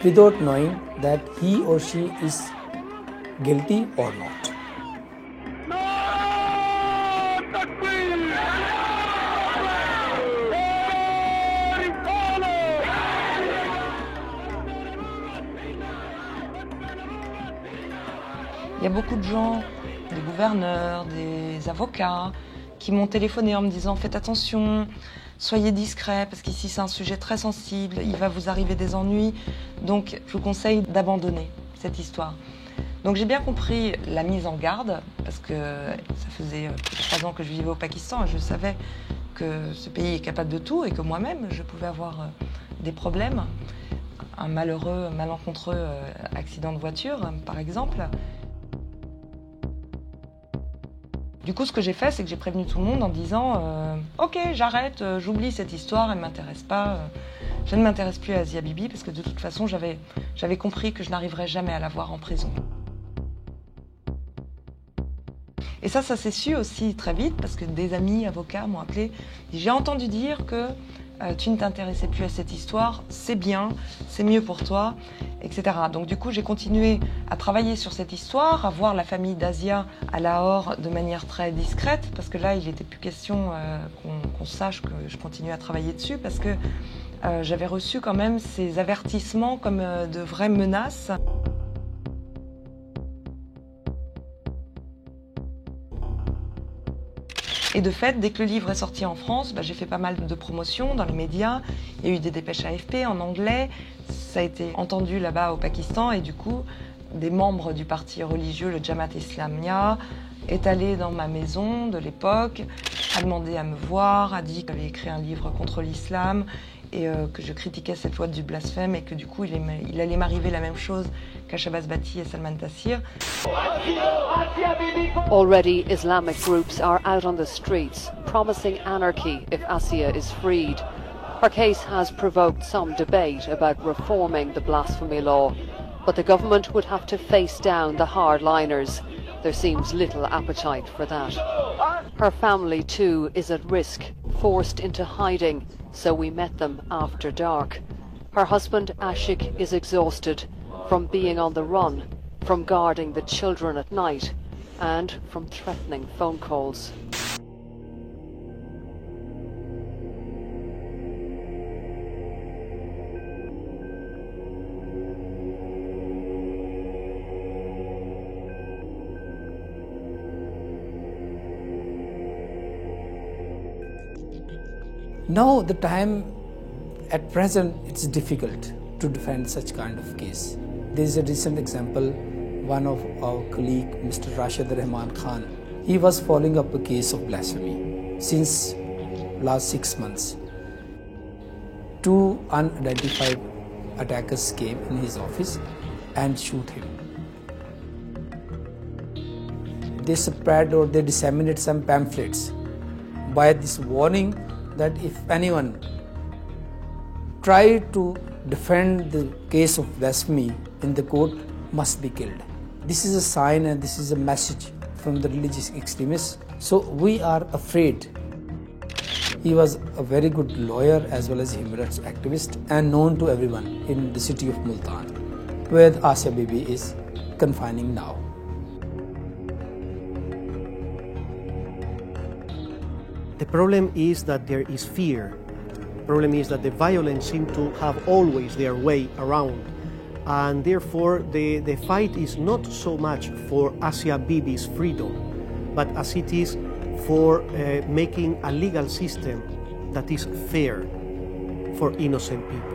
without knowing that he or she is guilty or not. Il y a beaucoup de gens, des gouverneurs, des avocats, qui m'ont téléphoné en me disant faites attention, soyez discrets parce qu'ici c'est un sujet très sensible, il va vous arriver des ennuis, donc je vous conseille d'abandonner cette histoire. Donc j'ai bien compris la mise en garde parce que ça faisait plus de 3 ans que je vivais au Pakistan et je savais que ce pays est capable de tout et que moi-même je pouvais avoir des problèmes, un malheureux, malencontreux accident de voiture par exemple. Du coup, ce que j'ai fait, c'est que j'ai prévenu tout le monde en disant ok, j'arrête, j'oublie cette histoire, elle ne m'intéresse pas, je ne m'intéresse plus à Asia Bibi parce que de toute façon, j'avais compris que je n'arriverais jamais à la voir en prison. Et ça s'est su aussi très vite parce que des amis avocats m'ont appelé, j'ai entendu dire que tu ne t'intéressais plus à cette histoire, c'est bien, c'est mieux pour toi, etc. Donc du coup, j'ai continué à travailler sur cette histoire, à voir la famille d'Asia à Lahore de manière très discrète, parce que là, il n'était plus question qu'on sache que je continue à travailler dessus, parce que j'avais reçu quand même ces avertissements comme de vraies menaces. Et de fait, dès que le livre est sorti en France, j'ai fait pas mal de promotions dans les médias. Il y a eu des dépêches AFP en anglais. Ça a été entendu là-bas au Pakistan. Et du coup, des membres du parti religieux, le Jamaat Islamia, est allé dans ma maison de l'époque, a demandé à me voir, a dit que j'avais écrit un livre contre l'islam et que je critiquais cette loi du blasphème et que du coup, il allait m'arriver la même chose qu'à Shabazz Bati et Salman Taseer. Already, Islamic groups are out on the streets, promising anarchy if Asia is freed. Her case has provoked some debate about reforming the blasphemy law, but the government would have to face down the hardliners. There seems little appetite for that. Her family, too, is at risk, forced into hiding, so we met them after dark. Her husband, Ashik, is exhausted from being on the run, from guarding the children at night, and from threatening phone calls. Now the time at present it's difficult to defend such kind of case. There is a recent example, one of our colleague, Mr. Rashid Rahman Khan, he was following up a case of blasphemy since last 6 months. 2 unidentified attackers came in his office and shoot him. They spread or they disseminate some pamphlets by this warning that if anyone try to defend the case of blasphemy in the court must be killed. This is a sign and this is a message from the religious extremists. So we are afraid. He was a very good lawyer as well as a human rights activist and known to everyone in the city of Multan, where Asia Bibi is confining now. The problem is that there is fear. The problem is that the violence seems to have always their way around. And therefore, the fight is not so much for Asia Bibi's freedom, but as it is for making a legal system that is fair for innocent people.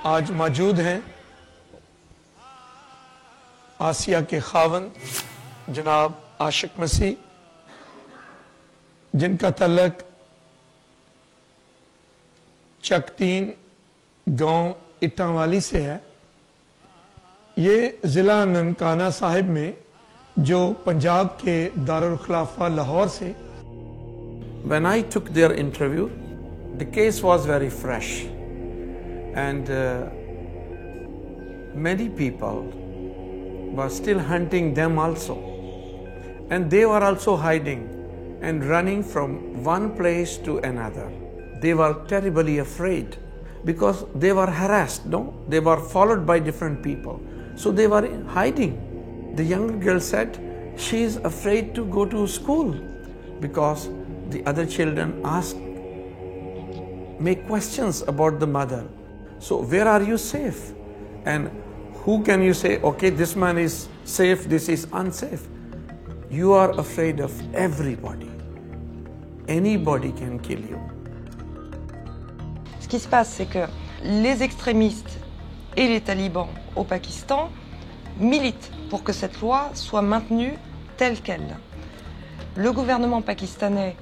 आज मौजूद हैं आसिया के खावंद जनाब आशिक मसीह, जिनका तल्लक चकतीन गांव इटावाली से है। ये ज़िला ननकाना साहिब में जो पंजाब के दारुल खिलाफा लाहौर से. When I took their interview, the case was very fresh, and many people were still hunting them also, and they were also hiding and running from one place to another. They were terribly afraid because they were harassed, no? They were followed by different people, so they were hiding. The young girl said she is afraid to go to school because the other children make questions about the mother. So where are you safe? And who can you say, okay, this man is safe, this is unsafe? You are afraid of everybody. Anybody can kill you. Ce qui se passe, c'est que les extrémistes et les talibans au Pakistan militent pour que cette loi soit maintenue telle qu'elle. Le gouvernement pakistanais,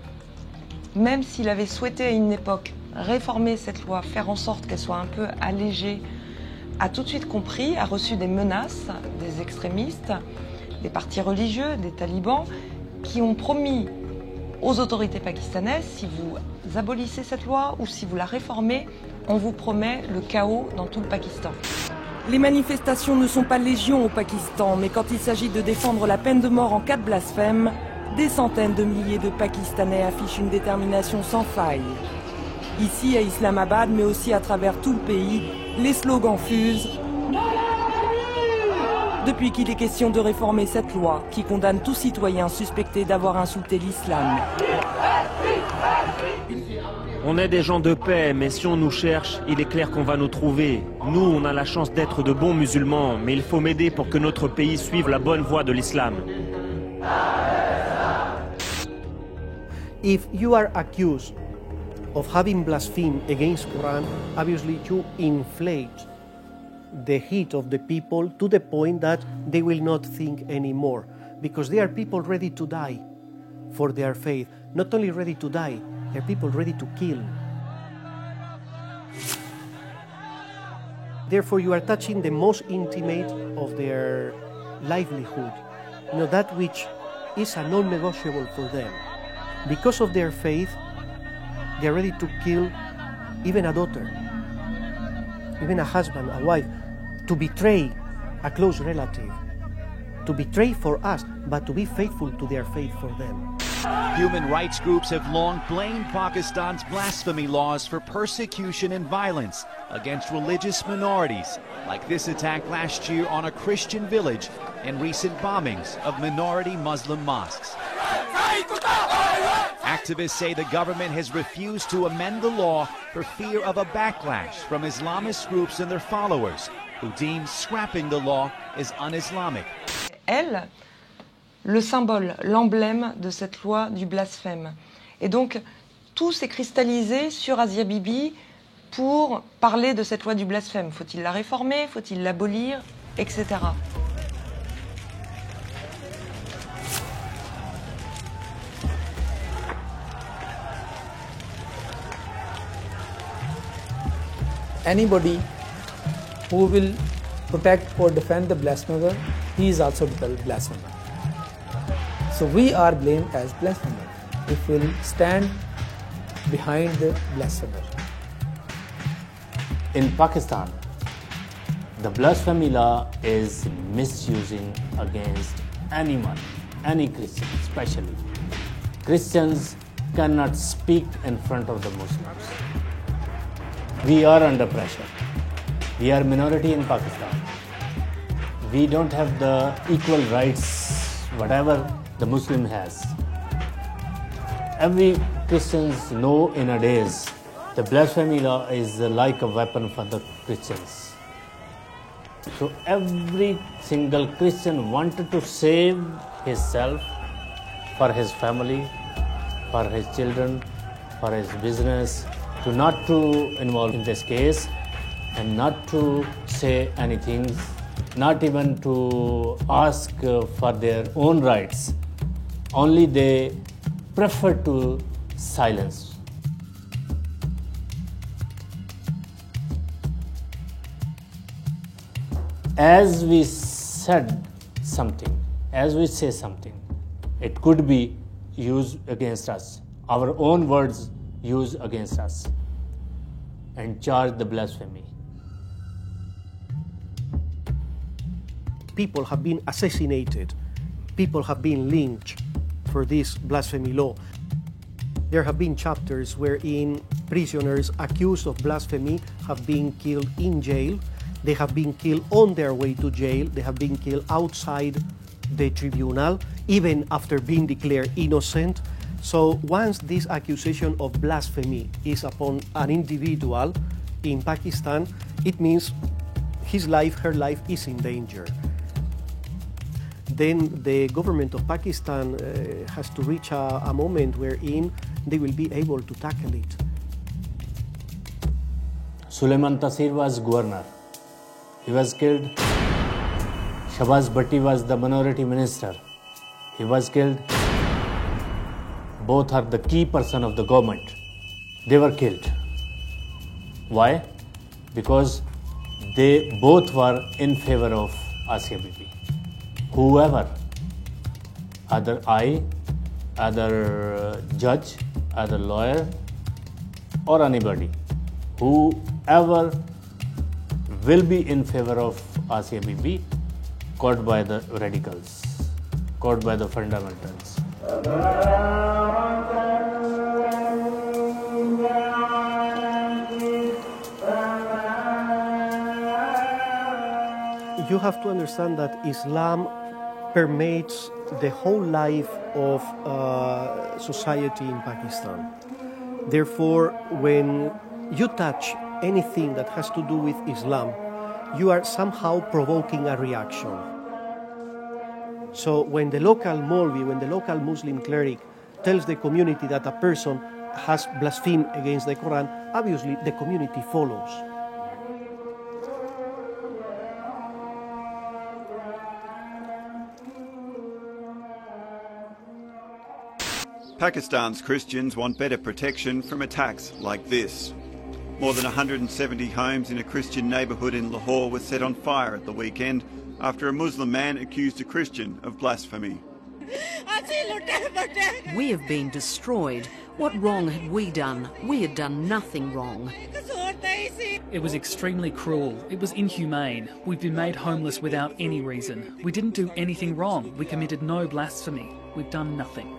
même s'il avait souhaité à une époque réformer cette loi, faire en sorte qu'elle soit un peu allégée, a tout de suite compris, a reçu des menaces des extrémistes, des partis religieux, des talibans, qui ont promis aux autorités pakistanaises, si vous abolissez cette loi ou si vous la réformez, on vous promet le chaos dans tout le Pakistan. Les manifestations ne sont pas légion au Pakistan, mais quand il s'agit de défendre la peine de mort en cas de blasphème, des centaines de milliers de Pakistanais affichent une détermination sans faille. Ici à Islamabad, mais aussi à travers tout le pays, les slogans fusent. Depuis qu'il est question de réformer cette loi qui condamne tout citoyen suspecté d'avoir insulté l'islam. On est des gens de paix, mais si on nous cherche, il est clair qu'on va nous trouver. Nous, on a la chance d'être de bons musulmans, mais il faut m'aider pour que notre pays suive la bonne voie de l'islam. If you are accused of having blasphemed against Quran, obviously you inflate the hate of the people to the point that they will not think anymore, because they are people ready to die for their faith. Not only ready to die, they are people ready to kill. Therefore, you are touching the most intimate of their livelihood, that which is a non-negotiable for them. Because of their faith, they are ready to kill even a daughter, even a husband, a wife, to betray a close relative, to betray for us, but to be faithful to their faith for them. Human rights groups have long blamed Pakistan's blasphemy laws for persecution and violence against religious minorities, like this attack last year on a Christian village and recent bombings of minority Muslim mosques. Activists say the government has refused to amend the law for fear of a backlash from Islamist groups and their followers, who deem scrapping the law as un-Islamic. Elle, le symbole, l'emblème de cette loi du blasphème. Et donc, tout s'est cristallisé sur Asia Bibi pour parler de cette loi du blasphème. Faut-il la réformer? Faut-il l'abolir? Etc. Anybody who will protect or defend the blasphemer, he is also the blasphemer. So we are blamed as blasphemers if we will stand behind the blasphemer. In Pakistan, the blasphemy law is misusing against anyone, any Christian especially. Christians cannot speak in front of the Muslims. We are under pressure. We are minority in Pakistan. We don't have the equal rights, whatever the Muslim has. Every Christians know nowadays the blasphemy law is like a weapon for the Christians. So every single Christian wanted to save himself, for his family, for his children, for his business, to not to involve in this case and not to say anything, not even to ask for their own rights. Only they prefer to silence. As we said something, as we say something, it could be used against us, our own words used against us, and charge the blasphemy. People have been assassinated, people have been lynched for this blasphemy law. There have been chapters wherein prisoners accused of blasphemy have been killed in jail, they have been killed on their way to jail, they have been killed outside the tribunal, even after being declared innocent. So once this accusation of blasphemy is upon an individual in Pakistan, it means his life, her life is in danger. Then the government of Pakistan has to reach a moment wherein they will be able to tackle it. Suleiman Tasir was governor. He was killed. Shahbaz Bhatti was the minority minister. He was killed. Both are the key person of the government. They were killed. Why? Because they both were in favor of Asia Bibi. Whoever, either I, either judge, either lawyer, or anybody, whoever will be in favor of Asia Bibi, caught by the radicals, caught by the fundamentals. You have to understand that Islam permeates the whole life of society in Pakistan. Therefore, when you touch anything that has to do with Islam, you are somehow provoking a reaction. So when the local Maulvi, when the local Muslim cleric tells the community that a person has blasphemed against the Quran, obviously the community follows. Pakistan's Christians want better protection from attacks like this. More than 170 homes in a Christian neighbourhood in Lahore were set on fire at the weekend after a Muslim man accused a Christian of blasphemy. We have been destroyed. What wrong had we done? We had done nothing wrong. It was extremely cruel. It was inhumane. We've been made homeless without any reason. We didn't do anything wrong. We committed no blasphemy. We've done nothing.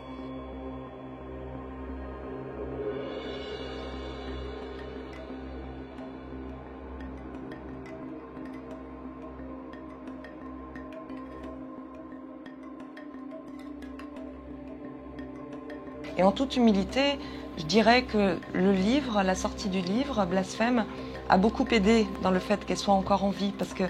Et en toute humilité, je dirais que le livre, la sortie du livre, Blasphème, a beaucoup aidé dans le fait qu'elle soit encore en vie, parce que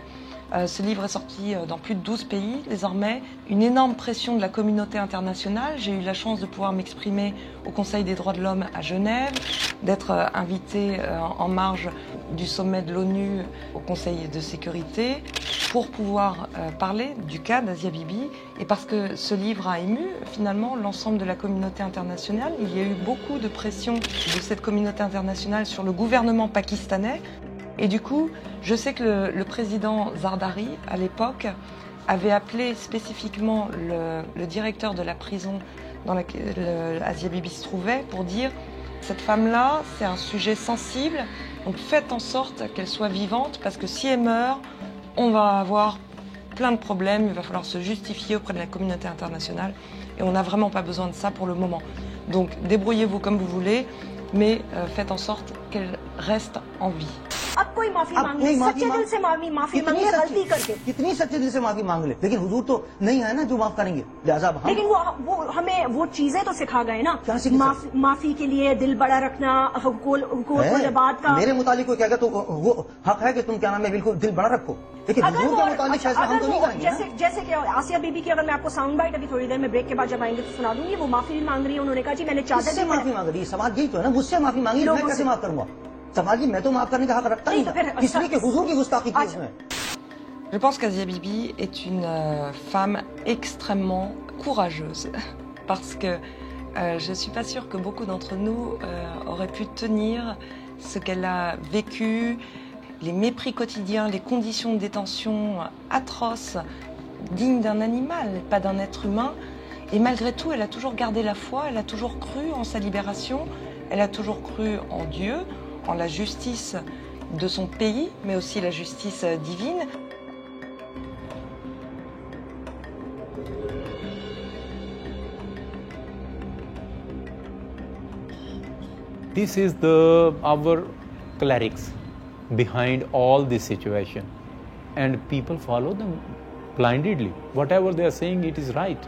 ce livre est sorti dans plus de 12 pays désormais. Une énorme pression de la communauté internationale. J'ai eu la chance de pouvoir m'exprimer au Conseil des droits de l'homme à Genève, d'être invitée en marge du sommet de l'ONU au Conseil de sécurité pour pouvoir parler du cas d'Asia Bibi. Et parce que ce livre a ému finalement l'ensemble de la communauté internationale, il y a eu beaucoup de pression de cette communauté internationale sur le gouvernement pakistanais. Et du coup, je sais que le président Zardari, à l'époque, avait appelé spécifiquement le directeur de la prison dans laquelle Asia Bibi se trouvait pour dire « Cette femme-là, c'est un sujet sensible, donc faites en sorte qu'elle soit vivante parce que si elle meurt, on va avoir plein de problèmes, il va falloir se justifier auprès de la communauté internationale et on n'a vraiment pas besoin de ça pour le moment. Donc débrouillez-vous comme vous voulez, mais faites en sorte qu'elle reste en vie. » अब कोई माफी मांग ले, सच्चे दिल से माफी मांग ले, गलती करके। कितनी सच्चे दिल से माफी मांग ले, लेकिन हुजूर तो नहीं है ना जो माफ करेंगे, लिहाजा हम। लेकिन वो हमें वो चीजें तो सिखा गए ना, माफी के लिए दिल बड़ा रखना, हुकूक का। मेरे मुतालिक कोई कहेगा तो वो हक है कि तुम क्या नाम है बिल्कुल दिल बड़ा रखो, लेकिन हुजूर के मुतालिक फैसला हम तो नहीं करेंगे। जैसे कि आसिया बीबी की अगर मैं आपको साउंड बाइट अभी थोड़ी देर में ब्रेक के बाद जब आएंगे तो सुना दूंगी, वो माफी मांग रही है, उन्होंने कहा जी मैंने चादर से माफी मांग रही है, सवाल यही तो है ना, मुझसे माफी मांगी, मैं कैसे माफ करूंगा? समाजी मैं तो माफ करने का हक रखता नहीं, इसलिए कि हुजूर की गुस्ताखी की उसमें। Je pense qu'Asia Bibi est une femme extrêmement courageuse parce que je ne suis pas sûre que beaucoup d'entre nous auraient pu tenir ce qu'elle a vécu, les mépris quotidiens, les conditions de détention atroces digne d'un animal, pas d'un être humain. Et malgré tout, elle a toujours gardé la foi, elle a toujours cru en sa libération, elle a toujours cru en Dieu, en la justice de son pays, mais aussi la justice divine. This is our clerics behind all this situation, and people follow them blindly. Whatever they are saying, it is right.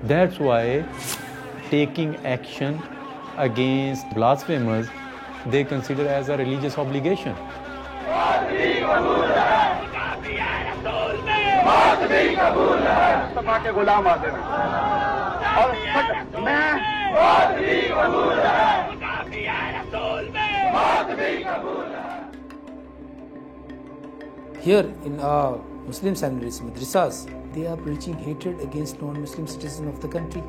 That's why taking action against blasphemers, they consider as a religious obligation. Here in our Muslim seminaries, madrasas, they are preaching hatred against non-Muslim citizens of the country.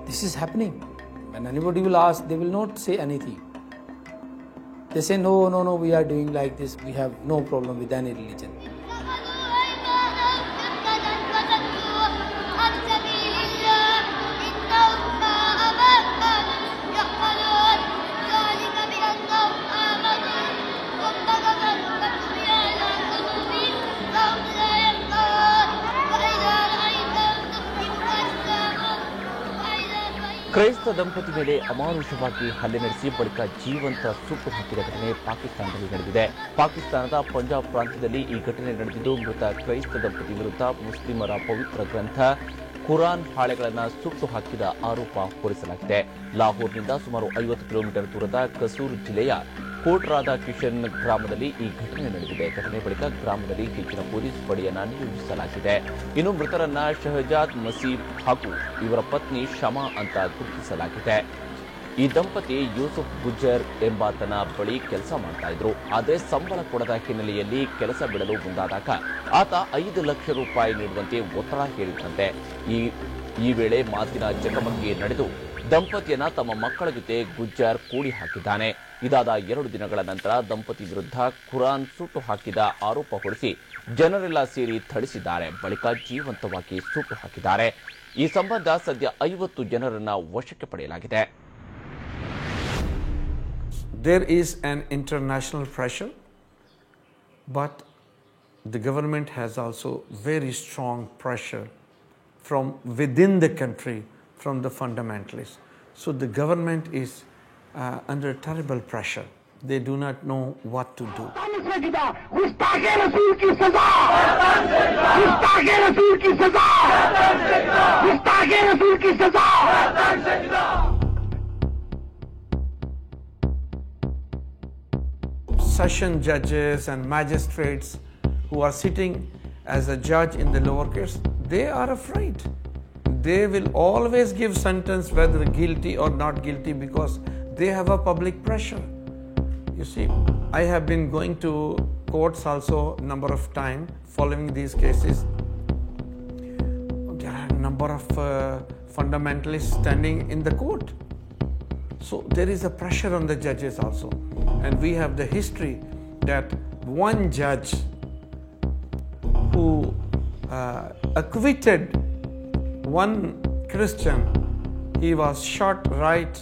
This is happening. When anybody will ask, they will not say anything. They say, no, we are doing like this. We have no problem with any religion. ಕ್ರೈಸ್ತ ದಂಪತಿ ಮೇಲೆ ಅಮಾನುಷವಾಗಿ ಹಲ್ಲೆ ನಡೆಸಿ ಬಳಿಕ ಜೀವಂತ ಸುಟ್ಟು ಹಾಕಿದ ಘಟನೆ ಪಾಕಿಸ್ತಾನದಲ್ಲಿ ನಡೆದಿದೆ. ಪಾಕಿಸ್ತಾನದ ಪಂಜಾಬ್ ಪ್ರಾಂತ್ಯದಲ್ಲಿ ಈ ಘಟನೆ ನಡೆದಿದ್ದು, ಮೃತ ಕ್ರೈಸ್ತ ದಂಪತಿ ವಿರುದ್ಧ ಮುಸ್ಲಿಮರ ಪವಿತ್ರ ಗ್ರಂಥ ಕುರಾನ್ ಹಾಳೆಗಳನ್ನು ಸುಟ್ಟು ಹಾಕಿದ ಆರೋಪ ಹೊರಿಸಲಾಗಿದೆ. ಲಾಹೋರ್ನಿಂದ ಸುಮಾರು 50 ಕಿಲೋಮೀಟರ್ ದೂರದ ಕಸೂರ್ ಜಿಲ್ಲೆಯ ಕೋಟ್ರಾದ ಕಿಶನ್ ಗ್ರಾಮದಲ್ಲಿ ಈ ಘಟನೆ ನಡೆದಿದೆ. ಘಟನೆ ಬಳಿಕ ಗ್ರಾಮದಲ್ಲಿ ಹೆಚ್ಚಿನ ಪೊಲೀಸ್ ಪಡೆಯನ್ನು ನಿಯೋಜಿಸಲಾಗಿದೆ. ಇನ್ನು ಮೃತರನ್ನ ಶಹಜಾದ್ ಮಸೀಬ್ ಹಾಗೂ ಇವರ ಪತ್ನಿ ಶಮಾ ಅಂತ ಗುರುತಿಸಲಾಗಿದೆ. ಈ ದಂಪತಿ ಯೂಸುಫ್ ಗುಜ್ಜರ್ ಎಂಬಾತನ ಬಳಿ ಕೆಲಸ ಮಾಡ್ತಾ ಇದ್ರು. ಆದರೆ ಸಂಬಳ ಕೊಡದ ಹಿನ್ನೆಲೆಯಲ್ಲಿ ಕೆಲಸ ಬಿಡಲು ಮುಂದಾದಾಗ ಆತ 5 ಲಕ್ಷ ರೂಪಾಯಿ ನೀಡುವಂತೆ ಒತ್ತಡ ಹೇರಿದಂತೆ. ಈ ವೇಳೆ ಮಾತಿನ ಚಕಮಕಿ ನಡೆದು ದಂಪತಿಯನ್ನ ತಮ್ಮ ಮಕ್ಕಳ ಜೊತೆ ಗುಜ್ಜರ್ ಕೂಡಿ ಹಾಕಿದ್ದಾನೆ. ಇದಾದ 2 ದಿನಗಳ ನಂತರ ದಂಪತಿ ವಿರುದ್ಧ ಕುರಾನ್ ಸುಟ್ಟು ಹಾಕಿದ ಆರೋಪ ಹೊರಿಸಿ ಜನರೆಲ್ಲ ಸೇರಿ ಥಳಿಸಿದ್ದಾರೆ. ಬಳಿಕ ಜೀವಂತವಾಗಿ ಸುಟ್ಟು ಹಾಕಿದ್ದಾರೆ. ಈ ಸಂಬಂಧ ಸದ್ಯ 50 ಜನರನ್ನ ವಶಕ್ಕೆ ಪಡೆಯಲಾಗಿದೆ. There is an international pressure, but the government has also very strong pressure from within the country, from the fundamentalists. So the government is under terrible pressure. They do not know what to do. Session judges and magistrates who are sitting as a judge in the lower courts, they are afraid. They will always give sentence whether guilty or not guilty because they have a public pressure. You see, I have been going to courts also number of time following these cases. There are a number of fundamentalists standing in the court. So there is a pressure on the judges also. And we have the history that one judge who acquitted one Christian, he was shot right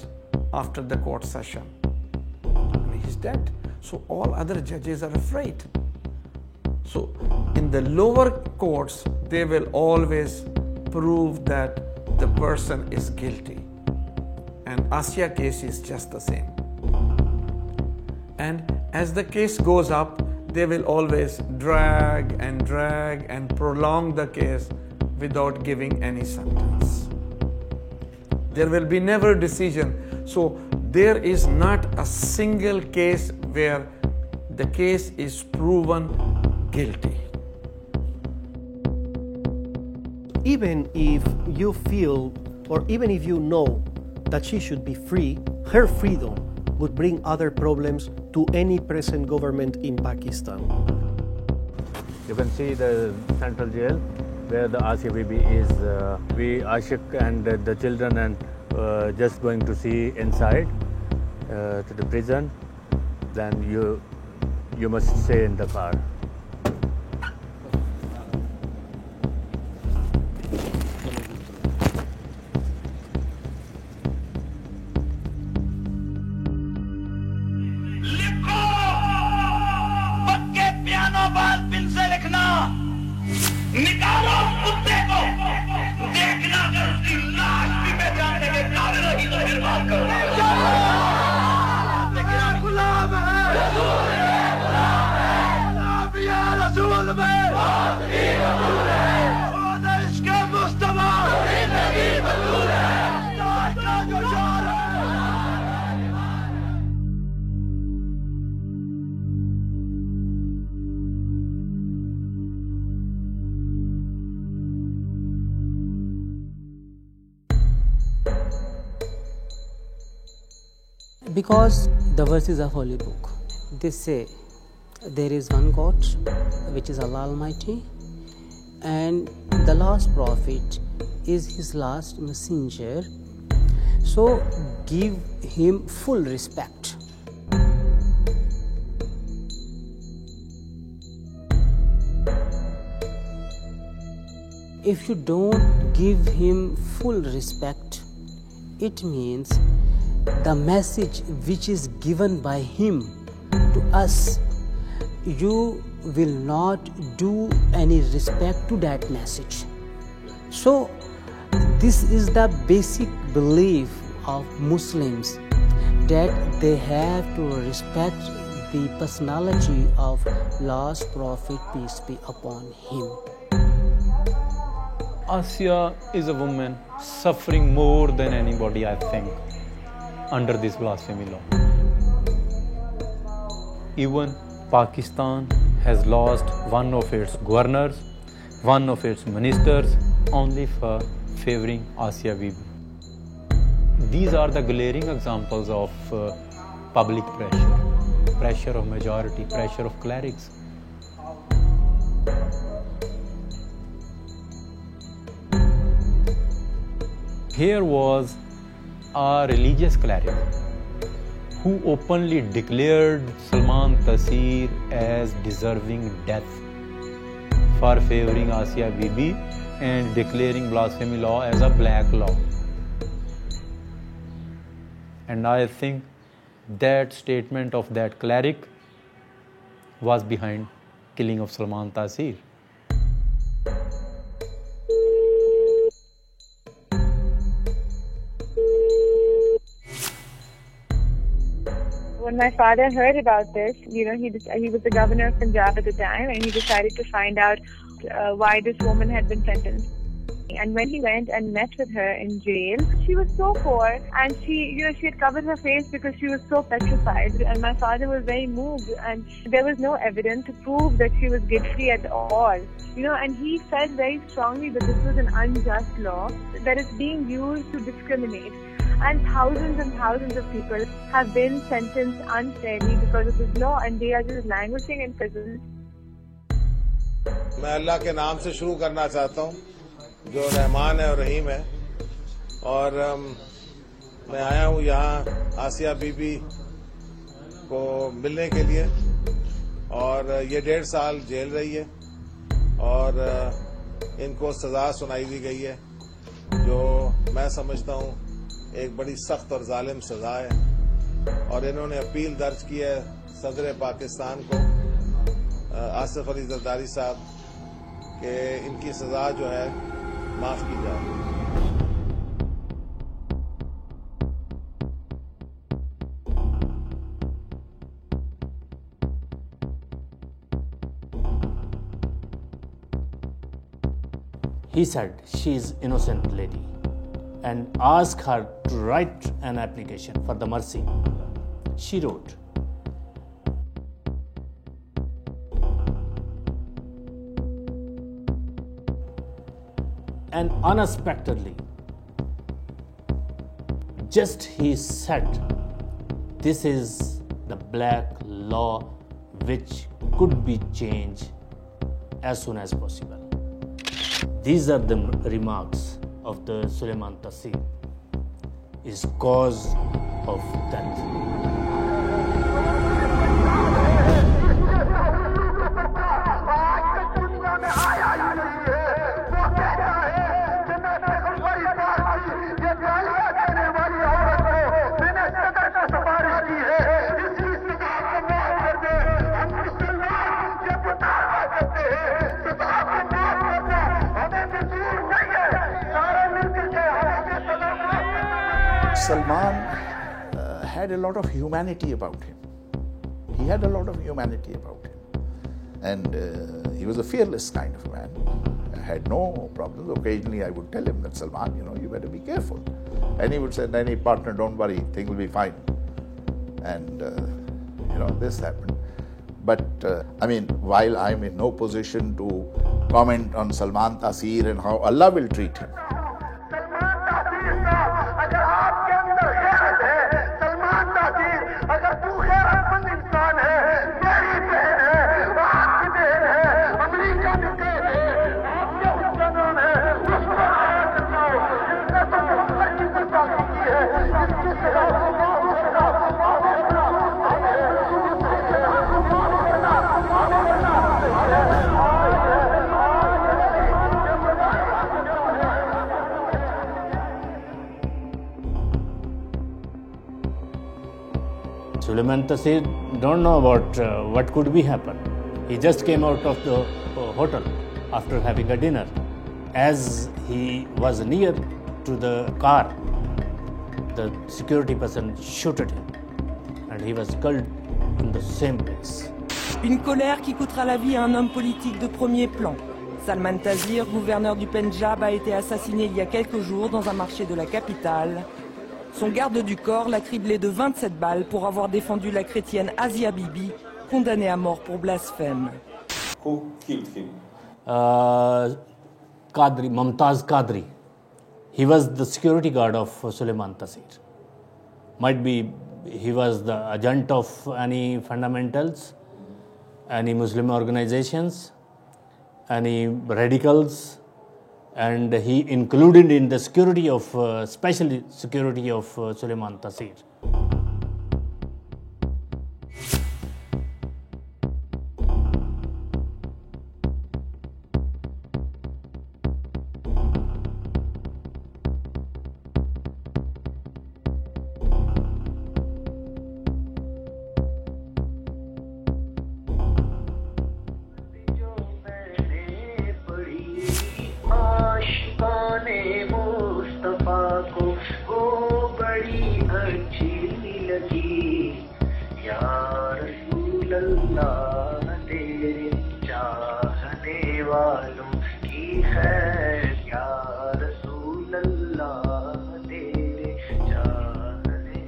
after the court session. And he's dead. So all other judges are afraid. So in the lower courts, they will always prove that the person is guilty. And Asia case is just the same. And as the case goes up, they will always drag and prolong the case without giving any sentence. There will be never decision. So there is not a single case where the case is proven guilty. Even if you feel, or even if you know that she should be free, her freedom would bring other problems to any present government in Pakistan. You can see the central jail where the Asia Bibi is. We Ashik and the children and just going to see inside to the prison. Then you must stay in the car. Because the verses of Holy Book, they say there is one God, which is Allah Almighty, and the last prophet is his last messenger. So give him full respect. If you don't give him full respect, it means the message which is given by him to us, you will not do any respect to that message. So this is the basic belief of Muslims, that they have to respect the personality of last prophet, peace be upon him. Asia is a woman suffering more than anybody, I think, under this blasphemy law. Even Pakistan has lost one of its governors, one of its ministers, only for favoring Asia Bibi. These are the glaring examples of public pressure of majority, pressure of clerics. Here was a religious cleric who openly declared Salman Taseer as deserving death for favoring Asia Bibi and declaring blasphemy law as a black law. And I think that statement of that cleric was behind killing of Salman Taseer. When my father heard about this, he was the governor of Punjab at the time, and he decided to find out why this woman had been sentenced. And when he went and met with her in jail, she was so poor, and she had covered her face because she was so petrified. And my father was very moved, and there was no evidence to prove that she was guilty at all. And he felt very strongly that this was an unjust law that is being used to discriminate. And thousands of people have been sentenced unfairly because of this law, and they are just languishing in prison. मैं अल्लाह के नाम से शुरू करना चाहता हूँ, जो रहमान है और रहीम है, और मैं आया हूँ यहाँ आसिया बीबी को मिलने के लिए, और ये 1.5 साल जेल रही है, और इनको सजा सुनाई दी गई है, जो मैं समझता हूँ एक बड़ी सख्त और जालिम सजा है। और इन्होंने अपील दर्ज की है सदर पाकिस्तान को, आसिफ अली जरदारी साहब, कि इनकी सजा जो है माफ की जाए। He said she is innocent lady and asked her to write an application for the mercy. She wrote, and unexpectedly, just he said, this is the black law which could be changed as soon as possible. These are the remarks of the Salman Taseer, is cause of death. Salman had a lot of humanity about him. He had a lot of humanity about him. And he was a fearless kind of man. I had no problems. Occasionally I would tell him that, Salman, you better be careful. And he would say, any partner, don't worry, things will be fine. And, this happened. But, while I'm in no position to comment on Salman Taseer and how Allah will treat him, Suleiman Taseer don't know about what could be happen. He just came out of the hotel after having a dinner. As he was near to the car, the security person shot at him and he was killed in the same place. Une colère qui coûtera la vie à un homme politique de premier plan. Salman Taseer, gouverneur du Pendjab, a été assassiné il y a quelques jours dans un marché de la capitale. Son garde du corps l'a criblé de 27 balles pour avoir défendu la chrétienne Asia Bibi, condamnée à mort pour blasphème. Who killed him? Qadri, Mumtaz Qadri. He was the security guard of Suleiman Taseer. Might be he was the agent of any fundamentals, any Muslim organizations, any radicals, and he included in the security of, special security of Suleiman Taseer.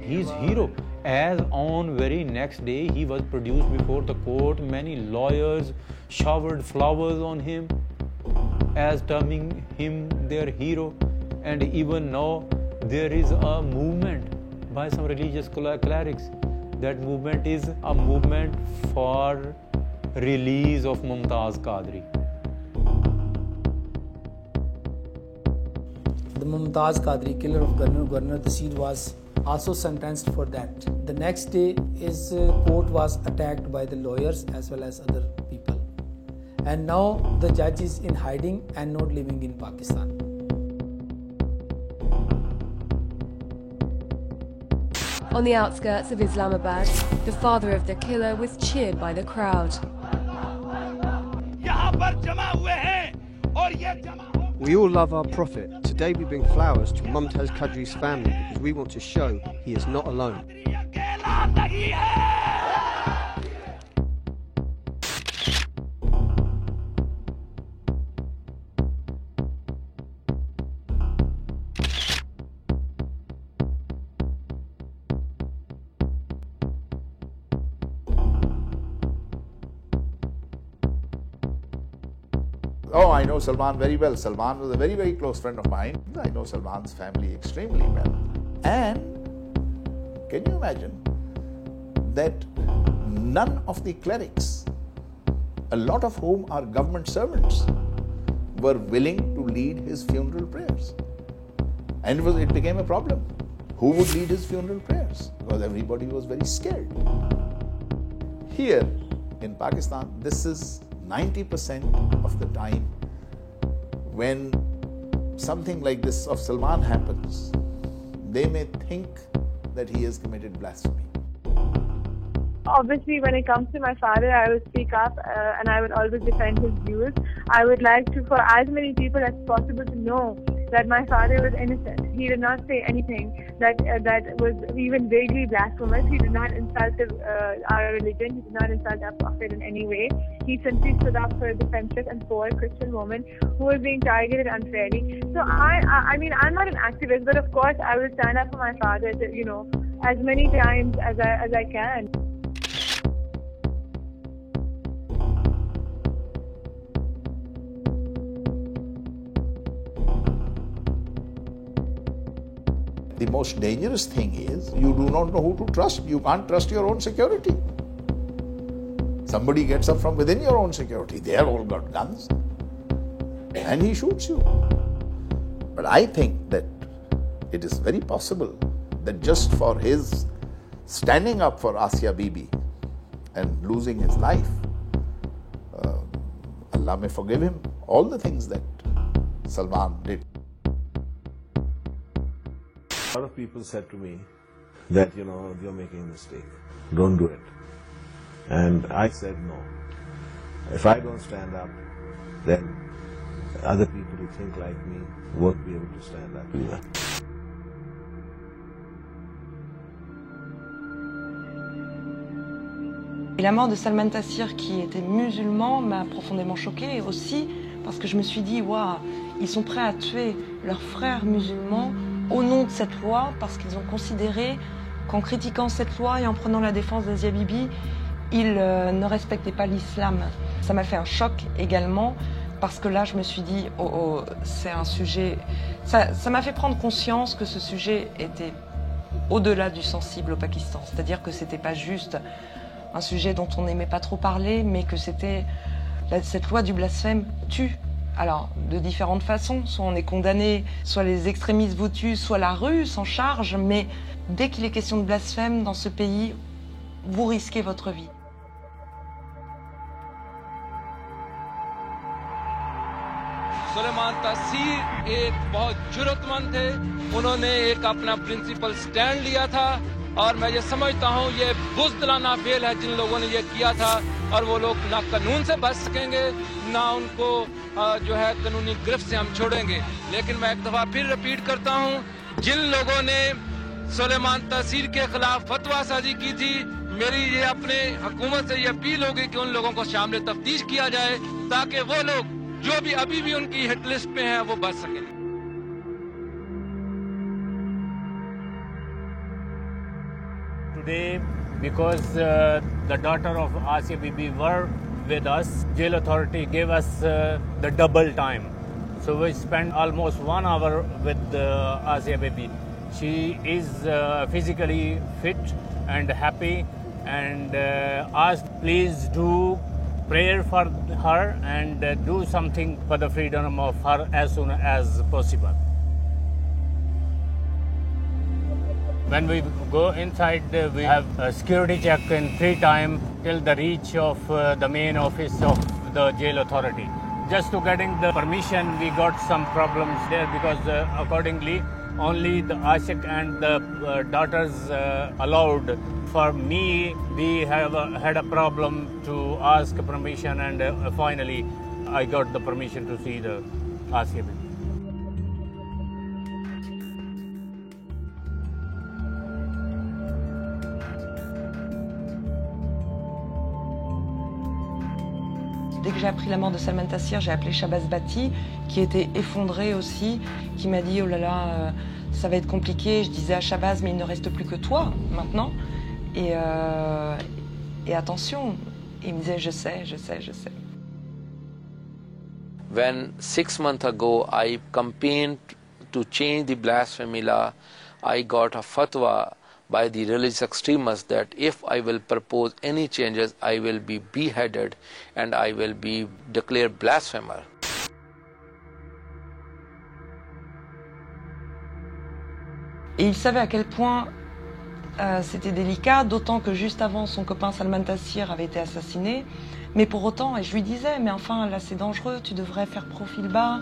His hero, as on very next day he was produced before the court, many lawyers showered flowers on him as terming him their hero, and even now there is a movement by some religious clerics. That movement is a movement for release of Mumtaz Qadri. The Mumtaz Qadri, killer of Governor Taseer, was also sentenced for that. The next day, his court was attacked by the lawyers as well as other people. And now the judge is in hiding and not living in Pakistan. On the outskirts of Islamabad, the father of the killer was cheered by the crowd. We all love our prophet. Today we bring flowers to Mumtaz Qadri's family because we want to show he is not alone. Oh, I know Salman very well. Salman was a very, very close friend of mine. I know Salman's family extremely well. And can you imagine that none of the clerics, a lot of whom are government servants, were willing to lead his funeral prayers. And it became a problem. Who would lead his funeral prayers? Because everybody was very scared. Here in Pakistan, this is 90% of the time when something like this of Salman happens, they may think that he has committed blasphemy. Obviously, when it comes to my father, I would speak up and I would always defend his views. I would like to, for as many people as possible, to know that my father was innocent. He did not say anything that was even vaguely blasphemous. He did not insult our religion. He did not insult our prophet in any way. He simply stood up for a defenseless and poor Christian woman who was being targeted unfairly. So I mean, I'm not an activist, but of course I will stand up for my father, as many times as I can. The most dangerous thing is you do not know who to trust. You can't trust your own security. Somebody gets up from within your own security. They have all got guns. And he shoots you. But I think that it is very possible that just for his standing up for Asia Bibi and losing his life, Allah may forgive him all the things that Salman did. A lot of people said to me, that, you're making a mistake. Don't do it. And I said no. If I don't stand up, then other people who think like me won't be able to stand up either. Et la mort de Salman Taseer, qui était musulman, m'a profondément choquée, aussi parce que je me suis dit, waouh, ils sont prêts à tuer leurs frères musulmans au nom de cette loi, parce qu'ils ont considéré qu'en critiquant cette loi et en prenant la défense d'Asia Bibi, ils ne respectaient pas l'islam. Ça m'a fait un choc également, parce que là je me suis dit, c'est un sujet... Ça m'a fait prendre conscience que ce sujet était au-delà du sensible au Pakistan. C'est-à-dire que c'était pas juste un sujet dont on n'aimait pas trop parler, mais que c'était... Cette loi du blasphème tue. Alors, de différentes façons. Soit on est condamné, soit les extrémistes vous tuent, soit la rue s'en charge, mais dès qu'il est question de blasphème dans ce pays, vous risquez votre vie. Suleman तासीर एक बहुत जुर्रतमंद थे, उन्होंने एक अपना principal stand लिया था और मैं ये समझता हूँ ये बुज़दिलाना फेल है जिन लोगों ने ये किया था और वो लोग ना कानून से बच सकेंगे ना उनको जो है कानूनी गिरफ्त से हम छोड़ेंगे। लेकिन मैं एक दफ़ा फिर रिपीट करता हूँ, जिन लोगों ने सुलेमान तासीर के खिलाफ फतवा साजी की थी, मेरी ये अपने हुकूमत से ये अपील होगी कि उन लोगों को शामिल तफ्तीश किया जाए ताकि वो लोग जो भी अभी भी उनकी हिट लिस्ट पे हैं वो बच सकें। Today, because the daughter of Asia Bibi were with us, jail authority gave us the double time. So we spent almost 1 hour with Asia Bibi. She is physically fit and happy, and asked please do prayer for her and do something for the freedom of her as soon as possible. When we go inside, we have a security check in 3 times till the reach of the main office of the jail authority. Just to getting the permission, we got some problems there because accordingly only the Ashik and the daughters allowed. For me, we have had a problem to ask permission, and finally I got the permission to see the Asia Bibi. Dès que j'ai appris la mort de Salman Taseer, j'ai appelé Shabazz Bhatti, qui était effondré aussi, qui m'a dit « Oh là là, ça va être compliqué ». Je disais à Shabazz « Mais il ne reste plus que toi, maintenant ». Et attention, il me disait « Je sais, je sais, je sais ». When 6 months ago I campaigned to change the blasphemy law, I got a fatwa by the religious extremists that if I will propose any changes, I will be beheaded and I will be declared blasphemer. Et il savait à quel point c'était délicat, d'autant que juste avant, son copain Salman Taseer avait été assassiné. Mais pour autant, et je lui disais, mais enfin là c'est dangereux, tu devrais faire profil bas,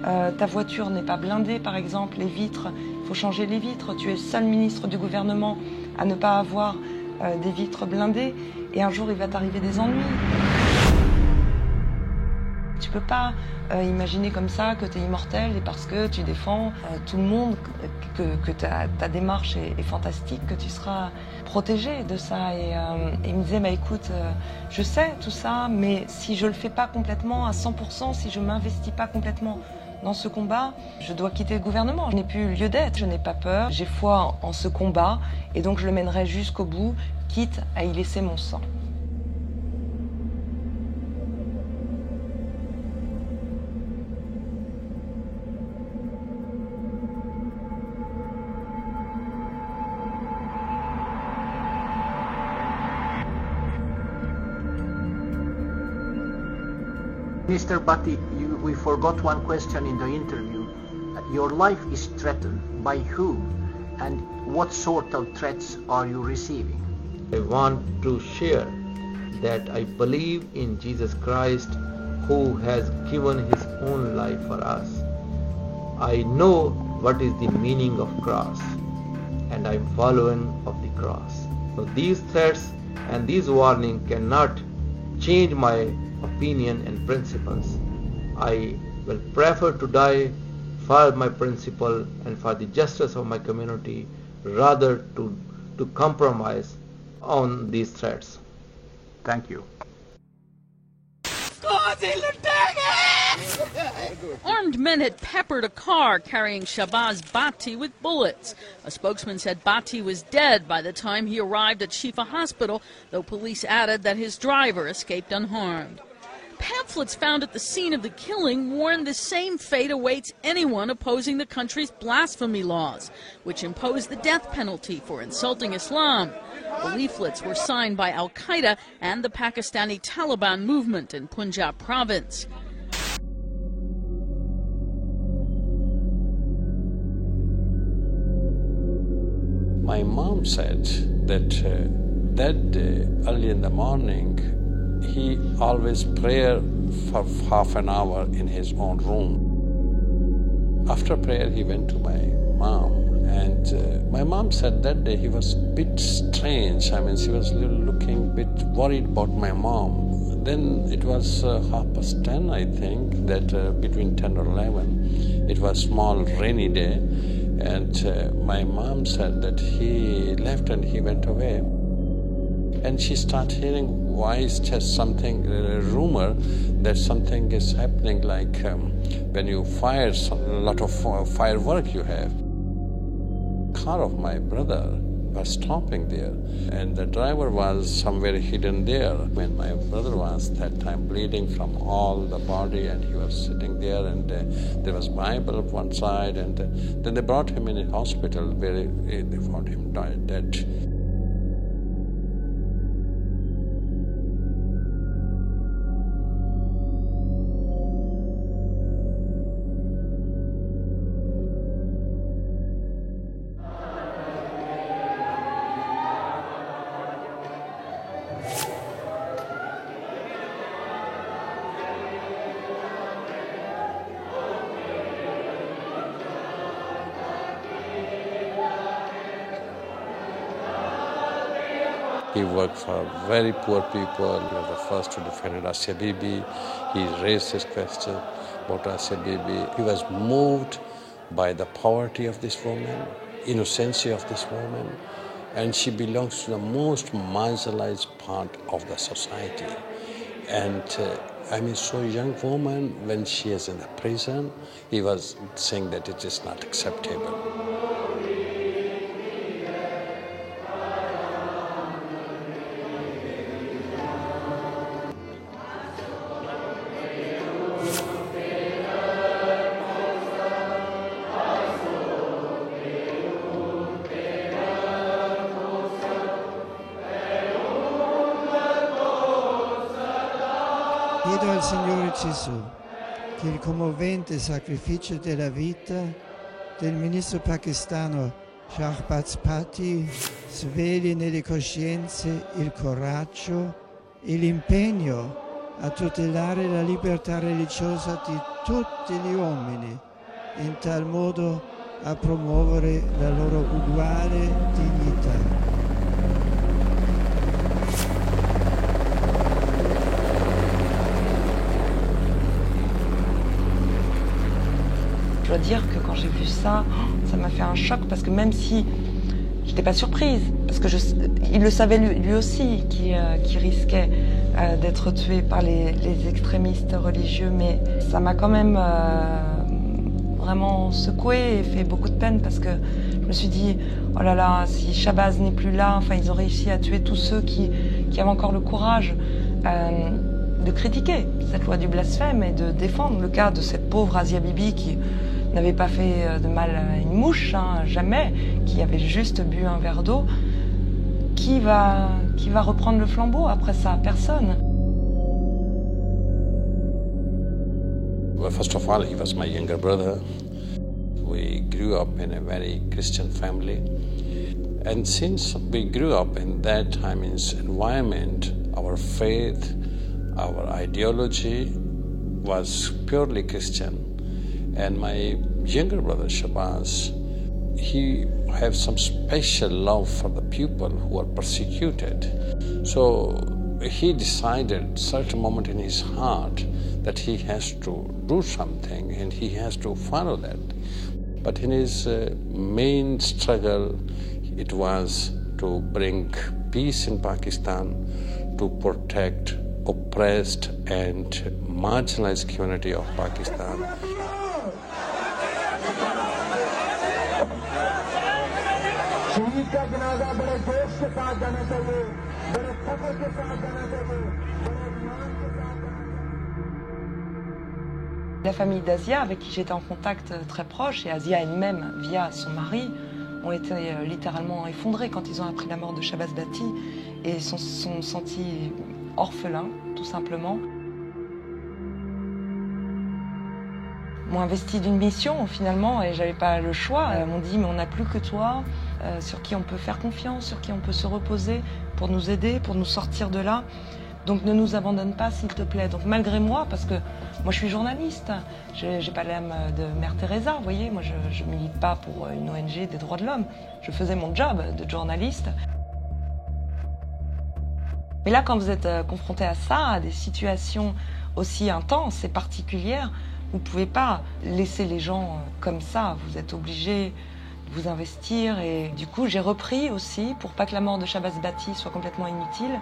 ta voiture n'est pas blindée par exemple, les vitres, il faut changer les vitres, tu es le seul ministre du gouvernement à ne pas avoir des vitres blindées, et un jour il va t'arriver des ennuis. Tu peux pas imaginer comme ça que tu es immortel et parce que tu défends tout le monde, que ta démarche est fantastique, que tu seras protégé de ça. Et il me disait, bah, écoute, je sais tout ça, mais si je le fais pas complètement à 100%, si je m'investis pas complètement dans ce combat, je dois quitter le gouvernement. Je n'ai plus lieu d'être, je n'ai pas peur, j'ai foi en ce combat et donc je le mènerai jusqu'au bout, quitte à y laisser mon sang. Mr. Bhatti, we forgot one question in the interview. Your life is threatened. By who? And what sort of threats are you receiving? I want to share that I believe in Jesus Christ, who has given his own life for us. I know what is the meaning of cross, and I am following of the cross. So these threats and these warnings cannot change my opinion and principles. I will prefer to die for my principle and for the justice of my community rather to compromise on these threats. Thank you. Armed men had peppered a car carrying Shahbaz Bhatti with bullets. A spokesman said Bhatti was dead by the time he arrived at Shifa Hospital, though police added that his driver escaped unharmed. Pamphlets found at the scene of the killing warned the same fate awaits anyone opposing the country's blasphemy laws, which impose the death penalty for insulting Islam. The leaflets were signed by Al-Qaeda and the Pakistani Taliban movement in Punjab province. My mom said that that day, early in the morning, he always prayed for half an hour in his own room. After prayer, he went to my mom, and my mom said that day he was a bit strange. I mean, she was looking a bit worried about my mom. Then it was 10:30, I think, that between 10 or 11, it was a small rainy day, and my mom said that he left and he went away. And she started hearing voice, just something, a rumor that something is happening, like when you fire a lot of firework you have. Car of my brother was stopping there, and the driver was somewhere hidden there. When my brother was that time bleeding from all the body, and he was sitting there, and there was Bible on one side, and then they brought him in a hospital where they found him dead. He worked for very poor people. He was the first to defend Asia Bibi. He raised his question about Asia Bibi. He was moved by the poverty of this woman, innocency of this woman, and she belongs to the most marginalized part of the society. And I mean, so young woman, when she is in the prison, he was saying that it is not acceptable. Chiedo al Signore Gesù che il commovente sacrificio della vita del ministro pakistano Shahbaz Bhatti svegli nelle coscienze il coraggio e l'impegno a tutelare la libertà religiosa di tutti gli uomini, in tal modo a promuovere la loro uguale dignità. Je dois dire que quand j'ai vu ça, ça m'a fait un choc parce que même si je n'étais pas surprise, parce que il le savait lui aussi qui risquait d'être tué par les extrémistes religieux, mais ça m'a quand même vraiment secouée et fait beaucoup de peine parce que je me suis dit, oh là là, si Shahbaz n'est plus là, enfin ils ont réussi à tuer tous ceux qui avaient encore le courage de critiquer cette loi du blasphème et de défendre le cas de cette pauvre Asia Bibi qui n'avait pas fait de mal à une mouche, hein, jamais, qui avait juste bu un verre d'eau. Qui va reprendre le flambeau après ça? Personne. Well, first of all, he was my younger brother. We grew up in a very Christian family. And since we grew up in that time in environment, our faith, our ideology was purely Christian. And my younger brother, Shahbaz, he has some special love for the people who are persecuted. So he decided certain moment in his heart that he has to do something and he has to follow that. But in his main struggle, it was to bring peace in Pakistan, to protect oppressed and marginalized community of Pakistan. La famille d'Asia, avec qui j'étais en contact très proche, et Asia elle-même, via son mari, ont été littéralement effondrés quand ils ont appris la mort de Shabazz Bati et se sont sentis orphelins, tout simplement. M'ont investi d'une mission finalement et j'avais pas le choix. Elles m'ont dit mais on n'a plus que toi, sur qui on peut faire confiance, sur qui on peut se reposer pour nous aider, pour nous sortir de là. Donc ne nous abandonne pas s'il te plaît. Donc malgré moi, parce que moi je suis journaliste, j'ai pas l'âme de Mère Teresa, vous voyez, moi je milite pas pour une ONG des droits de l'homme. Je faisais mon job de journaliste. Mais là quand vous êtes confronté à ça, à des situations aussi intenses et particulières, vous ne pouvez pas laisser les gens comme ça, vous êtes obligé de vous investir. Et du coup, j'ai repris aussi, pour pas que la mort de Shabazz Bati soit complètement inutile,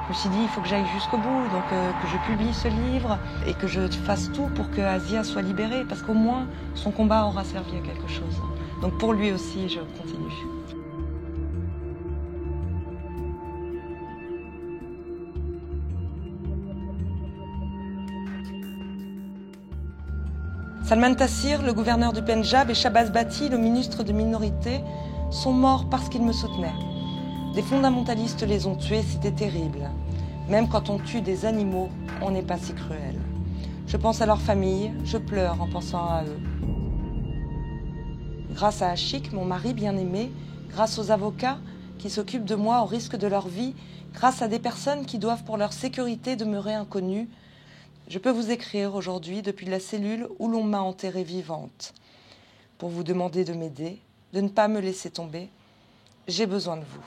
je me suis dit, il faut que j'aille jusqu'au bout, donc que je publie ce livre et que je fasse tout pour que Asia soit libérée, parce qu'au moins, son combat aura servi à quelque chose. Donc pour lui aussi, je continue. Salman Taseer, le gouverneur du Pendjab, et Shabazz Bati, le ministre de Minorités, sont morts parce qu'ils me soutenaient. Des fondamentalistes les ont tués, c'était terrible. Même quand on tue des animaux, on n'est pas si cruel. Je pense à leur famille, je pleure en pensant à eux. Grâce à Ashik, mon mari bien-aimé, grâce aux avocats qui s'occupent de moi au risque de leur vie, grâce à des personnes qui doivent pour leur sécurité demeurer inconnues, je peux vous écrire aujourd'hui depuis la cellule où l'on m'a enterrée vivante pour vous demander de m'aider, de ne pas me laisser tomber. J'ai besoin de vous.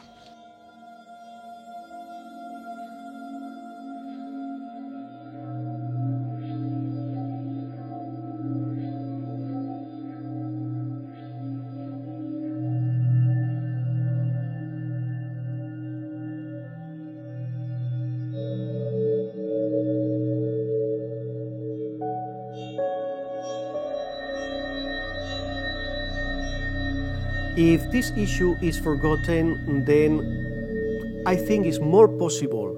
If this issue is forgotten, then I think it's more possible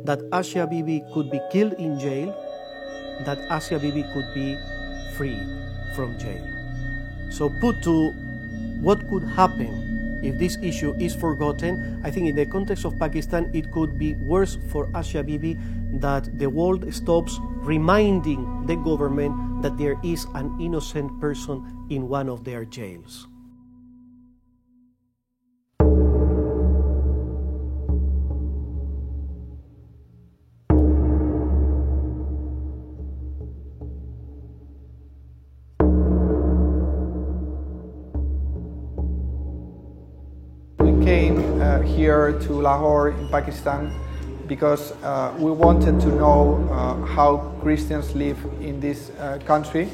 that Asia Bibi could be killed in jail, that Asia Bibi could be free from jail. So put to what could happen if this issue is forgotten, I think in the context of Pakistan it could be worse for Asia Bibi that the world stops reminding the government that there is an innocent person in one of their jails. Here to Lahore in Pakistan because we wanted to know how Christians live in this country.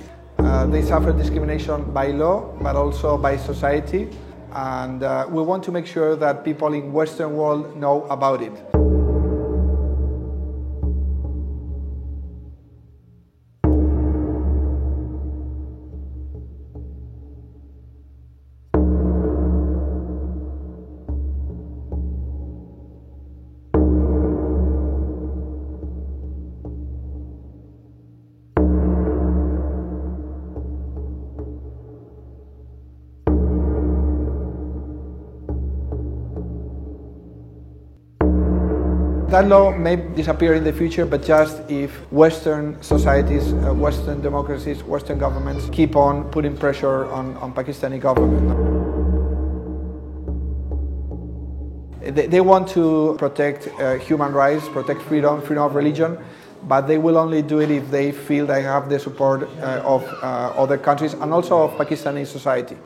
They suffer discrimination by law but also by society, and we want to make sure that people in Western world know about it. That law may disappear in the future, but just if Western societies, Western democracies, Western governments keep on putting pressure on Pakistani government. They want to protect human rights, protect freedom of religion, but they will only do it if they feel they have the support of other countries and also of Pakistani society.